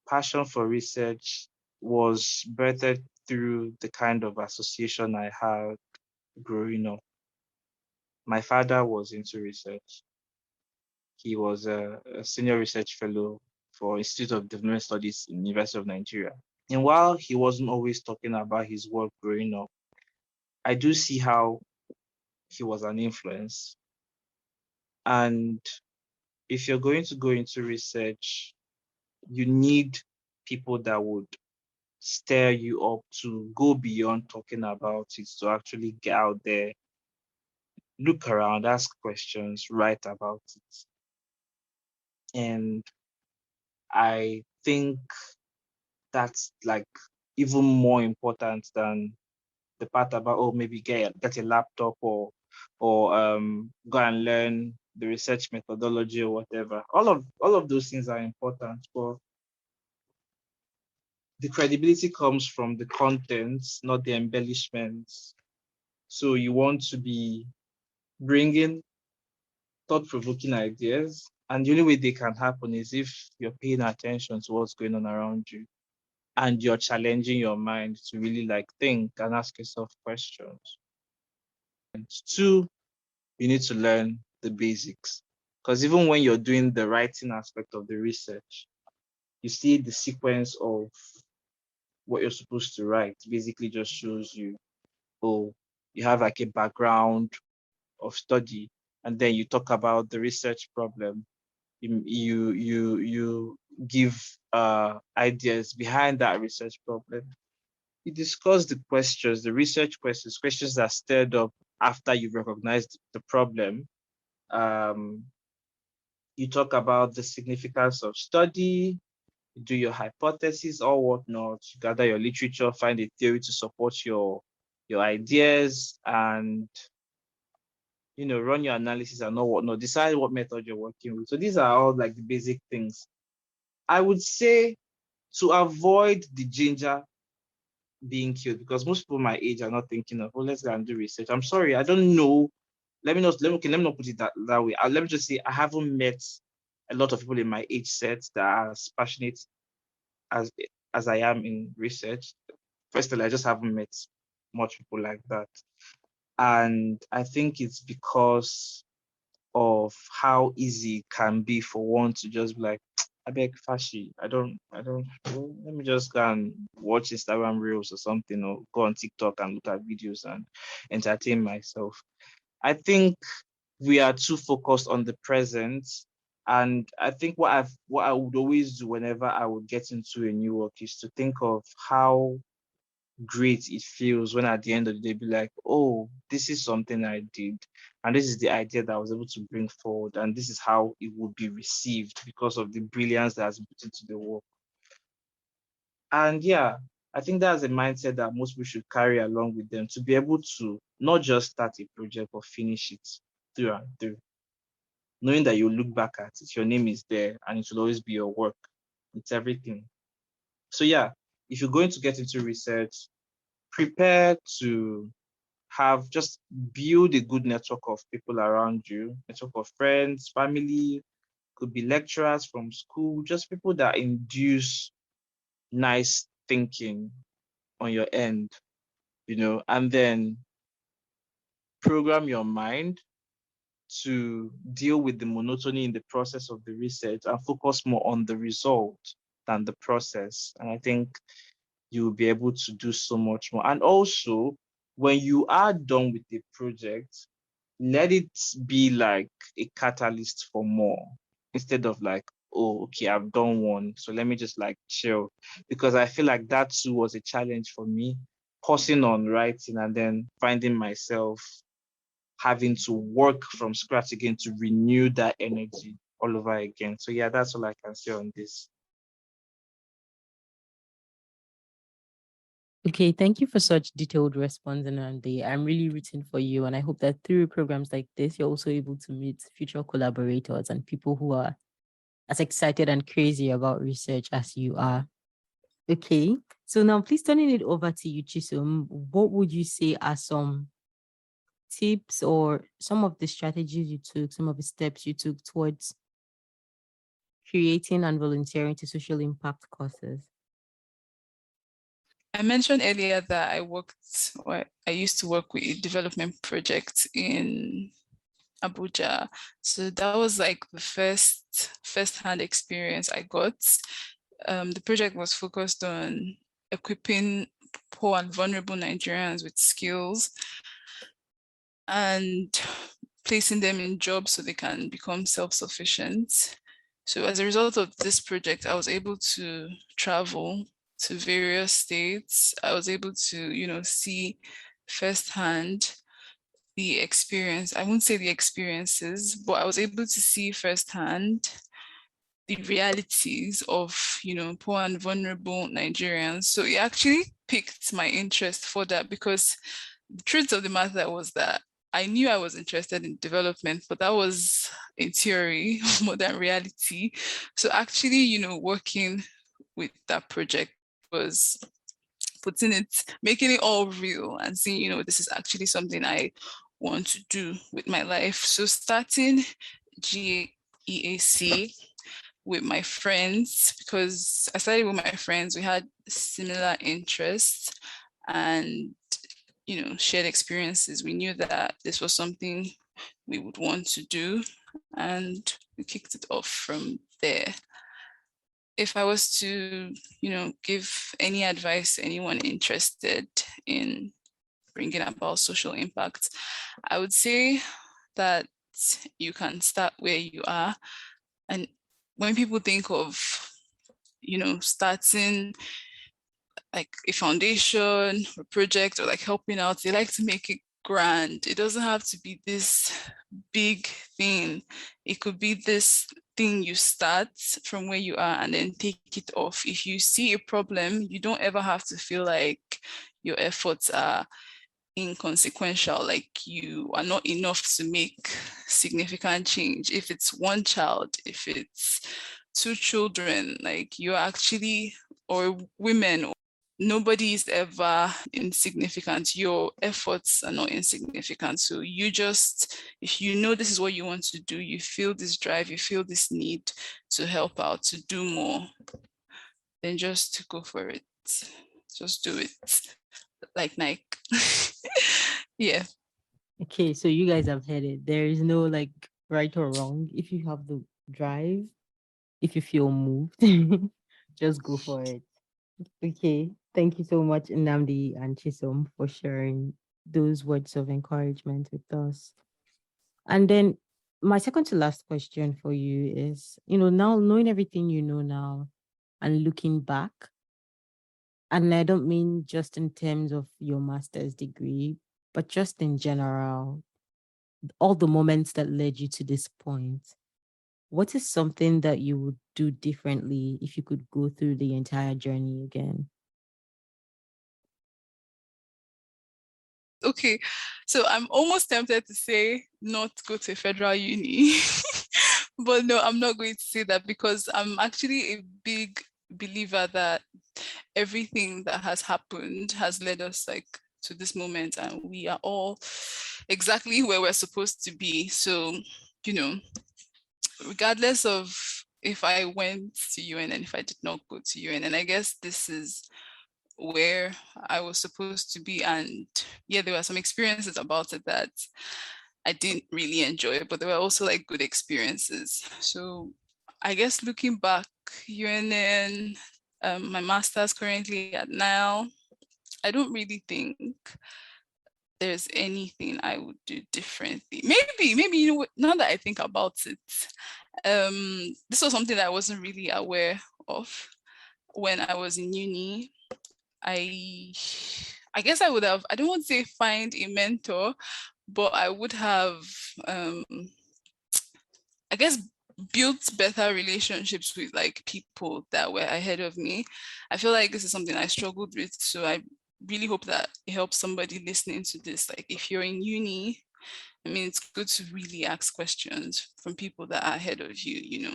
passion for research was birthed through the kind of association I had growing up. My father was into research. He was a senior research fellow for Institute of Development Studies in University of Nigeria. And while he wasn't always talking about his work growing up, I do see how he was an influence. And if you're going to go into research, you need people that would stir you up to go beyond talking about it, to actually get out there, look around, ask questions, write about it. And I think that's like even more important than the part about, oh, maybe get a laptop or go and learn the research methodology or whatever. All of those things are important, but the credibility comes from the contents, not the embellishments. So you want to be bringing thought-provoking ideas, and the only way they can happen is if you're paying attention to what's going on around you and you're challenging your mind to really like think and ask yourself questions. And two, you need to learn the basics, because even when you're doing the writing aspect of the research, you see the sequence of what you're supposed to write basically just shows you, oh, you have like a background of study, and then you talk about the research problem. You give ideas behind that research problem. You discuss the questions, the research questions that stirred up after you've recognized the problem. You talk about the significance of study, you do your hypothesis or whatnot, you gather your literature, find a theory to support your ideas, and run your analysis and all whatnot, decide what method you're working with. So these are all like the basic things. I would say to avoid the ginger being killed, because most people my age are not thinking of, oh, let's go and do research. I'm sorry, I don't know. Let me not put it that way. Let me just say I haven't met a lot of people in my age set that are as passionate as I am in research. Firstly, I just haven't met much people like that. And I think it's because of how easy it can be for one to just be like, I beg Fashi, I don't, well, let me just go and watch Instagram Reels or something, or go on TikTok and look at videos and entertain myself. I think we are too focused on the present. And I think what I would always do whenever I would get into a new work is to think of how great it feels when at the end of the day be like, oh, this is something I did, and this is the idea that I was able to bring forward, and this is how it would be received because of the brilliance that has been put into the work. And yeah, I think that's a mindset that most people should carry along with them, to be able to not just start a project but finish it through and through, knowing that you look back at it, your name is there, and it will always be your work. It's everything. So yeah, if you're going to get into research, prepare to just build a good network of people around you, network of friends, family, could be lecturers from school, just people that induce nice thinking on your end, and then program your mind to deal with the monotony in the process of the research and focus more on the result than the process. And I think you'll be able to do so much more. And also, when you are done with the project, let it be like a catalyst for more, instead of like, oh, okay, I've done one, so let me just like chill. Because I feel like that too was a challenge for me, pausing on writing and then finding myself having to work from scratch again to renew that energy all over again. So yeah, that's all I can say on this. Okay, thank you for such detailed response, Nnamdi. I'm really rooting for you, and I hope that through programs like this, you're also able to meet future collaborators and people who are as excited and crazy about research as you are. Okay, so now please turning it over to you, Chisom. What would you say are some tips or some of the strategies you took, some of the steps you took towards creating and volunteering to social impact causes? I mentioned earlier that I used to work with a development project in Abuja. So that was like the first-hand experience I got. The project was focused on equipping poor and vulnerable Nigerians with skills and placing them in jobs so they can become self-sufficient. So as a result of this project, I was able to travel to various states. I was able to, see firsthand the experience. I won't say the experiences, but I was able to see firsthand the realities of, poor and vulnerable Nigerians. So it actually piqued my interest for that, because the truth of the matter was that I knew I was interested in development, but that was in theory more than reality. So actually, working with that project was making it all real and seeing, this is actually something I want to do with my life. So starting GEAC with my friends, because I started with my friends, we had similar interests and shared experiences. We knew that this was something we would want to do, and we kicked it off from there. If I was to, give any advice to anyone interested in bringing about social impact, I would say that you can start where you are. And when people think of, starting like a foundation or project or like helping out, they like to make it grand. It doesn't have to be this big thing. It could be this thing you start from where you are and then take it off. If you see a problem, you don't ever have to feel like your efforts are inconsequential, like you are not enough to make significant change. If it's one child, if it's two children, like you're actually, or women, nobody is ever insignificant. Your efforts are not insignificant. So you just, if you know this is what you want to do, you feel this drive, you feel this need to help out, to do more, then just go for it. Just do it. Like Nike. Yeah. Okay, so you guys have heard it. There is no like right or wrong. If you have the drive, if you feel moved, just go for it. Okay, thank you so much, Nnamdi and Chisom, for sharing those words of encouragement with us. And then my second to last question for you is, now knowing everything you know now and looking back, and I don't mean just in terms of your master's degree, but just in general, all the moments that led you to this point, what is something that you would do differently if you could go through the entire journey again? Okay, so I'm almost tempted to say not go to a federal uni, but no, I'm not going to say that, because I'm actually a big believer that everything that has happened has led us like to this moment, and we are all exactly where we're supposed to be. So, regardless of if I went to UN and if I did not go to UN, and I guess this is where I was supposed to be. And yeah, there were some experiences about it that I didn't really enjoy, but there were also like good experiences. So I guess looking back, UNN, my master's currently at now, I don't really think there's anything I would do differently. Maybe now that I think about it, this was something that I wasn't really aware of when I was in uni. I guess I would have, I don't want to say find a mentor, but I would have, I guess, built better relationships with like people that were ahead of me. I feel like this is something I struggled with. So I really hope that it helps somebody listening to this. Like if you're in uni, I mean, it's good to really ask questions from people that are ahead of you.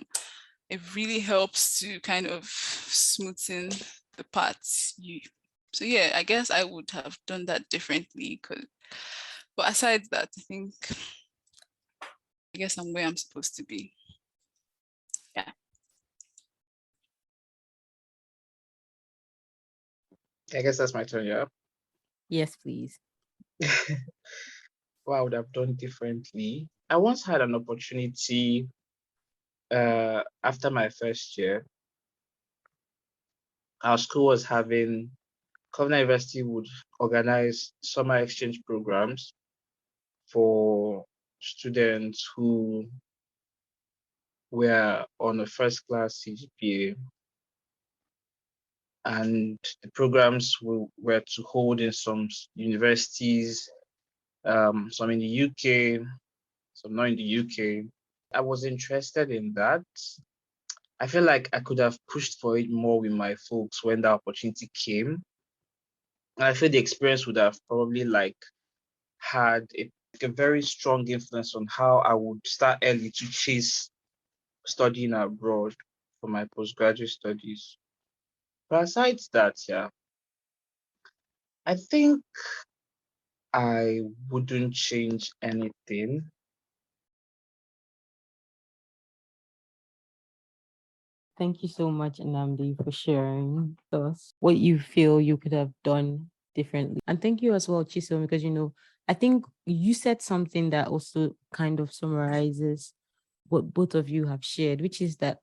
It really helps to kind of smoothen the paths so yeah, I guess I would have done that differently. But aside that, I guess I'm where I'm supposed to be. Yeah. I guess that's my turn, yeah. Yes, please. What I would have done differently. I once had an opportunity after my first year. Our school was having, Covenant University would organize summer exchange programs for students who were on a first class CGPA. And the programs were to hold in some universities, some in the UK, some not in the UK. I was interested in that. I feel like I could have pushed for it more with my folks when that opportunity came. And I feel the experience would have probably had a very strong influence on how I would start early to chase studying abroad for my postgraduate studies. But aside that, yeah, I think I wouldn't change anything. Thank you so much, Nnamdi, for sharing with us what you feel you could have done differently. And thank you as well, Chisom, because I think you said something that also kind of summarizes what both of you have shared, which is that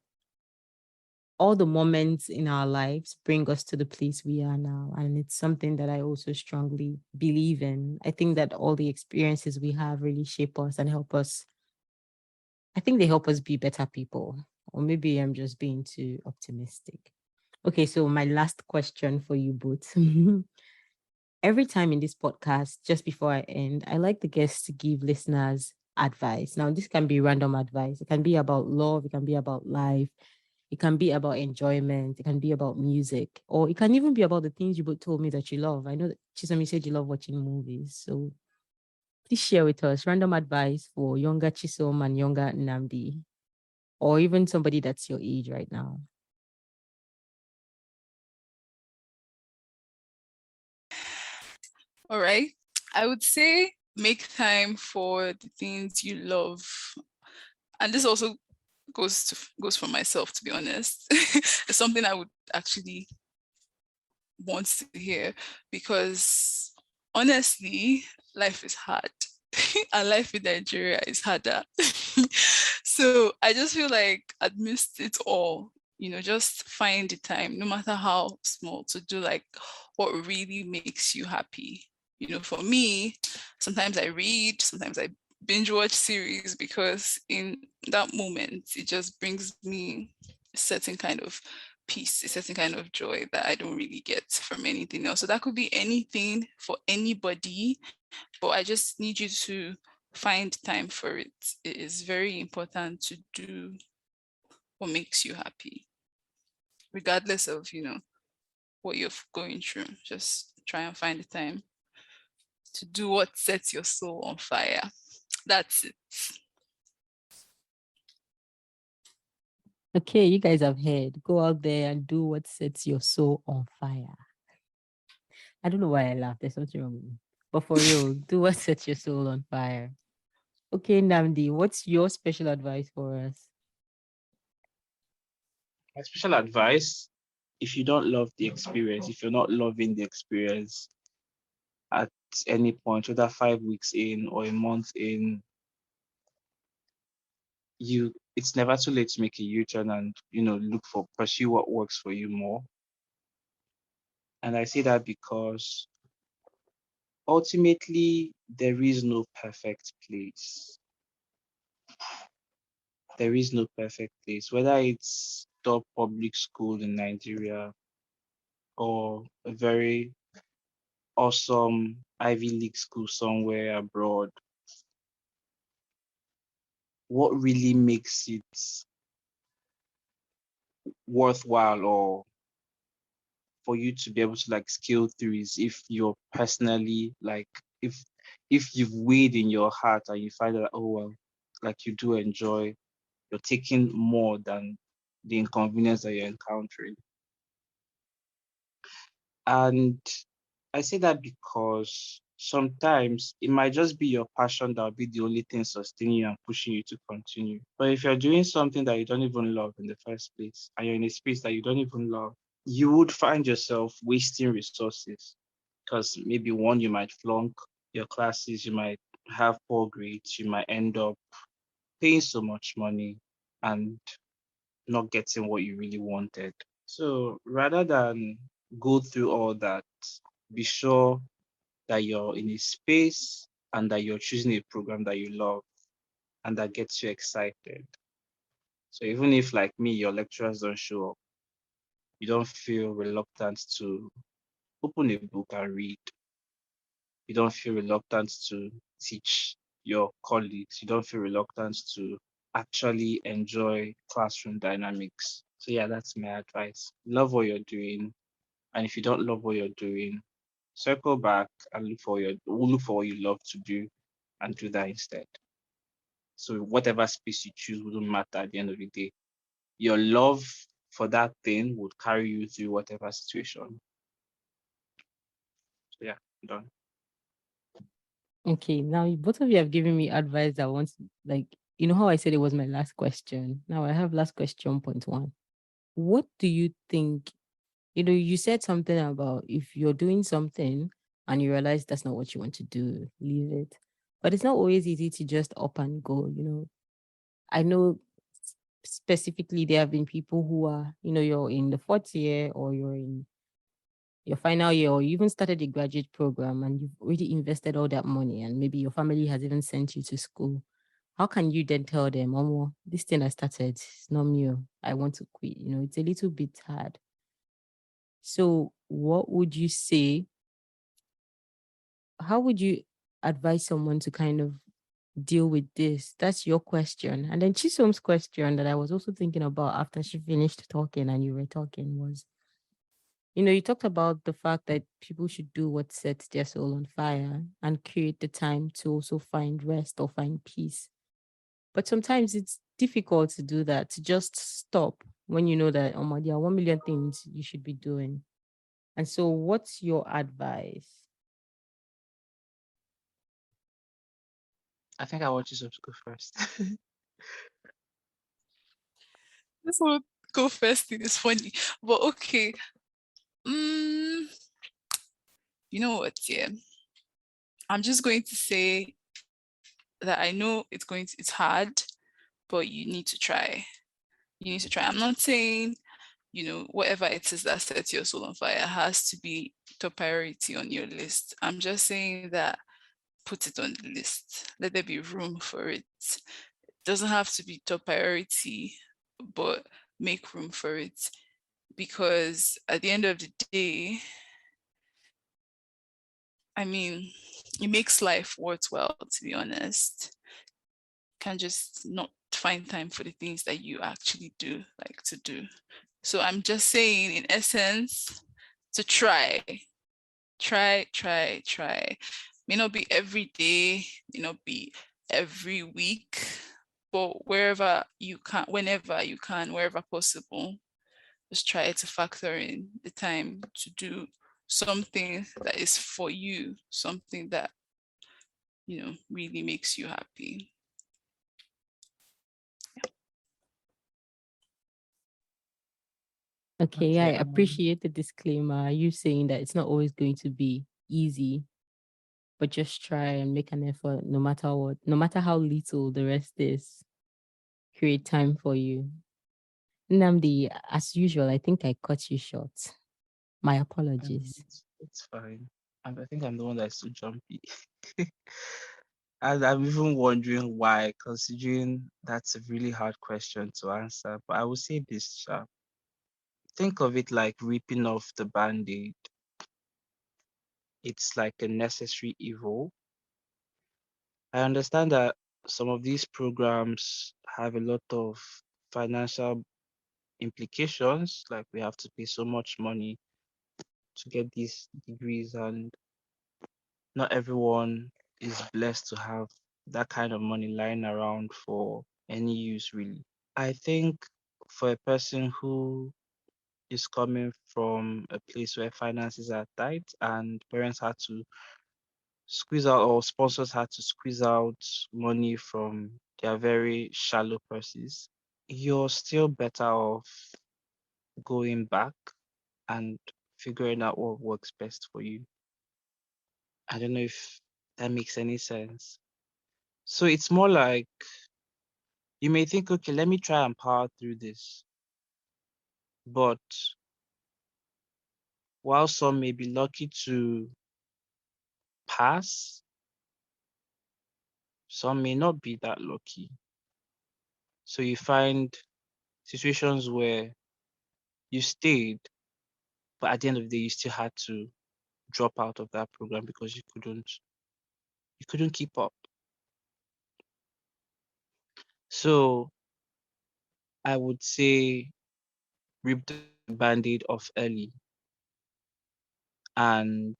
all the moments in our lives bring us to the place we are now. And it's something that I also strongly believe in. I think that all the experiences we have really shape us and help us. I think they help us be better people. Or maybe I'm just being too optimistic. Okay, so my last question for you both. Every time in this podcast, just before I end, I like the guests to give listeners advice. Now, this can be random advice. It can be about love. It can be about life. It can be about enjoyment. It can be about music. Or it can even be about the things you both told me that you love. I know that Chisom, you said you love watching movies. So please share with us random advice for younger Chisom and younger Nnamdi, or even somebody that's your age right now. All right. I would say make time for the things you love. And this also goes for myself, to be honest. It's something I would actually want to hear, because honestly, life is hard. And life in Nigeria is harder. So I just feel like amidst it all, just find the time, no matter how small, to do like what really makes you happy. For me, sometimes I read, sometimes I binge watch series, because in that moment, it just brings me a certain kind of peace, a certain kind of joy that I don't really get from anything else. So that could be anything for anybody, but I just need you to find time for it. It is very important to do what makes you happy, regardless of, what you're going through. Just try and find the time to do what sets your soul on fire. That's it. Okay, you guys have heard. Go out there and do what sets your soul on fire. I don't know why I laughed. There's something wrong with me. But for real, do what sets your soul on fire. Okay, Namdi, what's your special advice for us? My special advice, if you don't love the experience, if you're not loving the experience at any point, whether 5 weeks in or a month in, it's never too late to make a U-turn and pursue what works for you more. And I say that because ultimately there is no perfect place. There is no perfect place, whether it's top public school in Nigeria or a very awesome Ivy League school somewhere abroad. What really makes it worthwhile or for you to be able to scale through is if you're personally if you've weighed in your heart and you find that, oh well, you do enjoy, you're taking more than the inconvenience that you're encountering. And I say that because sometimes it might just be your passion that will be the only thing sustaining you and pushing you to continue. But if you're doing something that you don't even love in the first place, and you're in a space that you don't even love, you would find yourself wasting resources. Because maybe one, you might flunk your classes, you might have poor grades, you might end up paying so much money and not getting what you really wanted. So rather than go through all that, be sure that you're in a space and that you're choosing a program that you love and that gets you excited. So even if, like me, your lecturers don't show up, you don't feel reluctant to open a book and read. You don't feel reluctant to teach your colleagues. You don't feel reluctant to actually enjoy classroom dynamics. So yeah, that's my advice. Love what you're doing. And if you don't love what you're doing, circle back and look for what you love to do and do that instead. So whatever space you choose wouldn't matter at the end of the day. Your love for that thing would carry you through whatever situation. So yeah, I'm done. Okay, now both of you have given me advice that wants, like, you know how I said it was my last question. Now I have last question, point one. What do you think? You said something about if you're doing something and you realize that's not what you want to do, leave it. But it's not always easy to just up and go. I know specifically there have been people who are, you're in the fourth year or you're in your final year or you even started a graduate program and you've already invested all that money and maybe your family has even sent you to school. How can you then tell them, oh, this thing I started, it's not me. I want to quit. It's a little bit hard. So what would you say? How would you advise someone to kind of deal with this? That's your question. And then Chisom's question that I was also thinking about after she finished talking and you were talking was, you talked about the fact that people should do what sets their soul on fire and create the time to also find rest or find peace. But sometimes it's difficult to do that, to just stop when you know that, oh my, there are 1 million things you should be doing. And so what's your advice? I think I want you to go first. This will go first thing is funny. But okay. You know what, yeah. I'm just going to say that I know it's hard, but you need to try. You need to try. I'm not saying, whatever it is that sets your soul on fire has to be top priority on your list. I'm just saying that put it on the list. Let there be room for it. It doesn't have to be top priority, but make room for it. Because at the end of the day, I mean, it makes life worthwhile, to be honest. You can't just not find time for the things that you actually do like to do. So I'm just saying, in essence, to try. May not be every day, may not be every week, but wherever you can, whenever you can, wherever possible, just try to factor in the time to do something that is for you, something that, really makes you happy. Okay, I Okay. appreciate the disclaimer. You saying that it's not always going to be easy, but just try and make an effort no matter what, no matter how little the rest is. Create time for you. Nnamdi, as usual, I think I cut you short. My apologies. It's fine. I think I'm the one that's so jumpy. And I'm even wondering why, considering that's a really hard question to answer. But I will say this, think of it like ripping off the band-aid. It's like a necessary evil. I understand that some of these programs have a lot of financial implications, like we have to pay so much money to get these degrees, and not everyone is blessed to have that kind of money lying around for any use, really. I think for a person who is coming from a place where finances are tight and parents had to squeeze out, or sponsors had to squeeze out money from their very shallow purses, you're still better off going back and figuring out what works best for you. I don't know if that makes any sense. So it's more like you may think, okay, let me try and power through this. But while some may be lucky to pass, some may not be that lucky. So you find situations where you stayed, but at the end of the day, you still had to drop out of that program because you couldn't keep up. So I would say rip the band-aid off early. And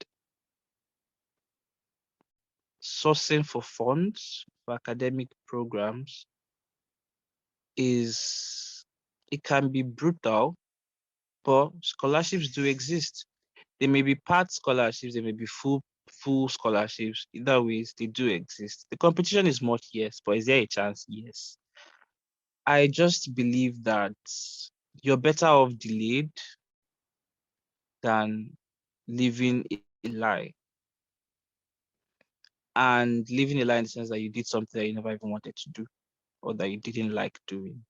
sourcing for funds for academic programs it can be brutal, but scholarships do exist. They may be part scholarships, they may be full scholarships. Either ways, they do exist. The competition is much, yes, but is there a chance? Yes. I just believe that you're better off delayed than living a lie. And living a lie in the sense that you did something that you never even wanted to do or that you didn't like doing.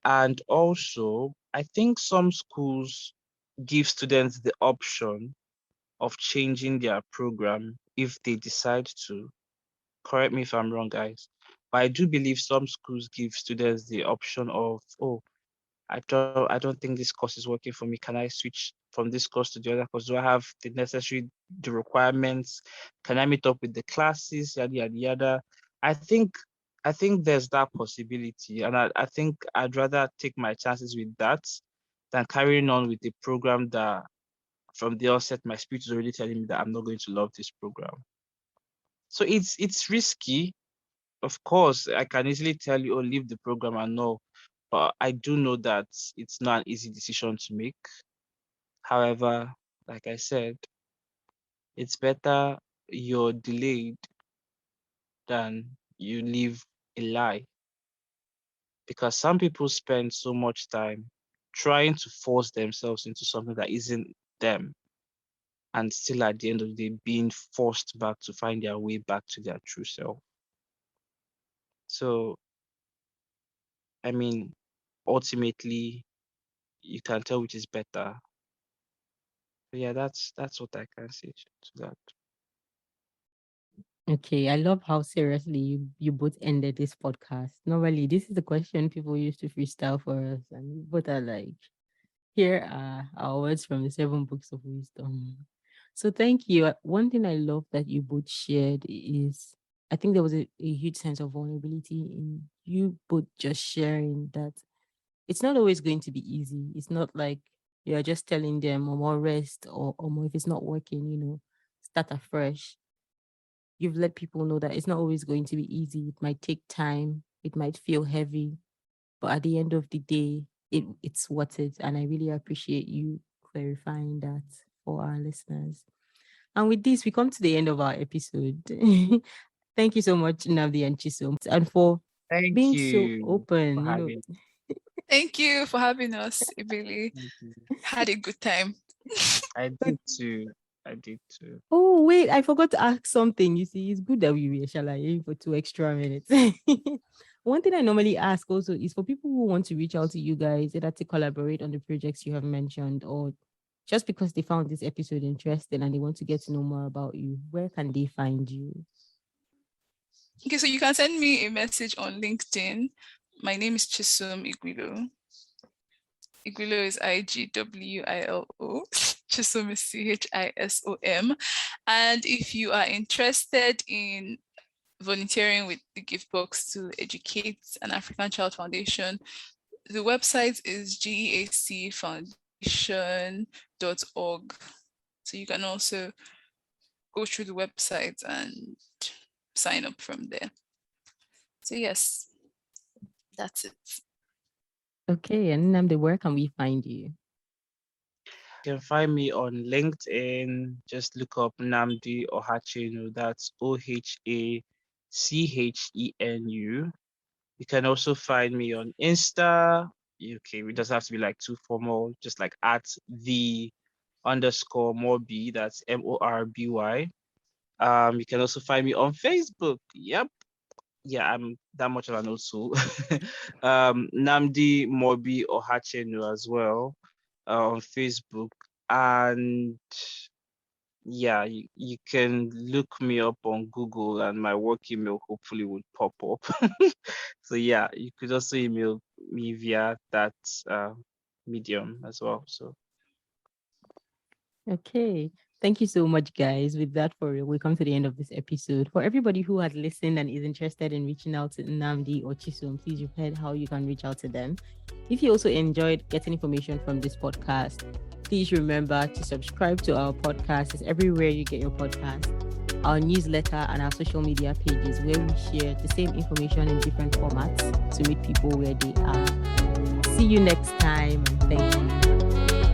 And also, I think some schools give students the option of changing their program if they decide to. Correct me if I'm wrong, guys. But I do believe some schools give students the option of, oh, I don't think this course is working for me. Can I switch from this course to the other course? Do I have the requirements? Can I meet up with the classes? Yada yada yada. I think I think there's that possibility. And I think I'd rather take my chances with that than carrying on with a program that from the outset my spirit is already telling me that I'm not going to love this program. So it's risky. Of course, I can easily tell you, oh, leave the program and no, but I do know that it's not an easy decision to make. However, like I said, it's better you're delayed than you live a lie because some people spend so much time trying to force themselves into something that isn't them and still at the end of the day being forced back to find their way back to their true self. So, I mean, ultimately, you can tell which is better. But yeah, that's what I can say to that. Okay, I love how seriously you both ended this podcast. Normally, this is the question people used to freestyle for us, and you both are like, here are our words from the 7 books of wisdom. So thank you. One thing I love that you both shared is I think there was a huge sense of vulnerability in you both just sharing that it's not always going to be easy. It's not like you're just telling them or more rest or more if it's not working, start afresh. You've let people know that it's not always going to be easy. It might take time. It might feel heavy, but at the end of the day, it's worth it. And I really appreciate you clarifying that for our listeners. And with this, we come to the end of our episode. Thank you so much, Nnamdi and Chisom, and for Thank being so you for open. having. Thank you for having us. It really Thank you. had a good time. I did too. I did too. Oh, wait, I forgot to ask something. You see, it's good that we were shall for 2 extra minutes. One thing I normally ask also is for people who want to reach out to you guys, either to collaborate on the projects you have mentioned or just because they found this episode interesting and they want to get to know more about you, where can they find you? Okay, so you can send me a message on LinkedIn. My name is Chisom Igwilo. Igwilo is Igwilo. Chisom is Chisom. And if you are interested in volunteering with the gift box to educate an African Child Foundation, the website is geacfoundation.org. So you can also go through the website and sign up from there. So yes, that's it. Okay, and Nnamdi, where can we find you? You can find me on LinkedIn. Just look up Nnamdi Ohachenu. That's Ohachenu. You can also find me on Insta. Okay, it doesn't have to be like too formal, just like at the underscore Morby. That's Morby. You can also find me on Facebook. Yep. Yeah, I'm that much of an old soul. Nnamdi Morbi Ohachenu as well on Facebook. And yeah, you can look me up on Google and my work email hopefully would pop up. So yeah, you could also email me via that medium as well. So Okay. Thank Thank you so much, guys. With that, we come to the end of this episode. For everybody who has listened and is interested in reaching out to Nnamdi or Chisom, please, you've heard how you can reach out to them. If you also enjoyed getting information from this podcast, please remember to subscribe to our podcast. It's everywhere you get your podcast, our newsletter, and our social media pages where we share the same information in different formats to meet people where they are. See you next time, and thank you.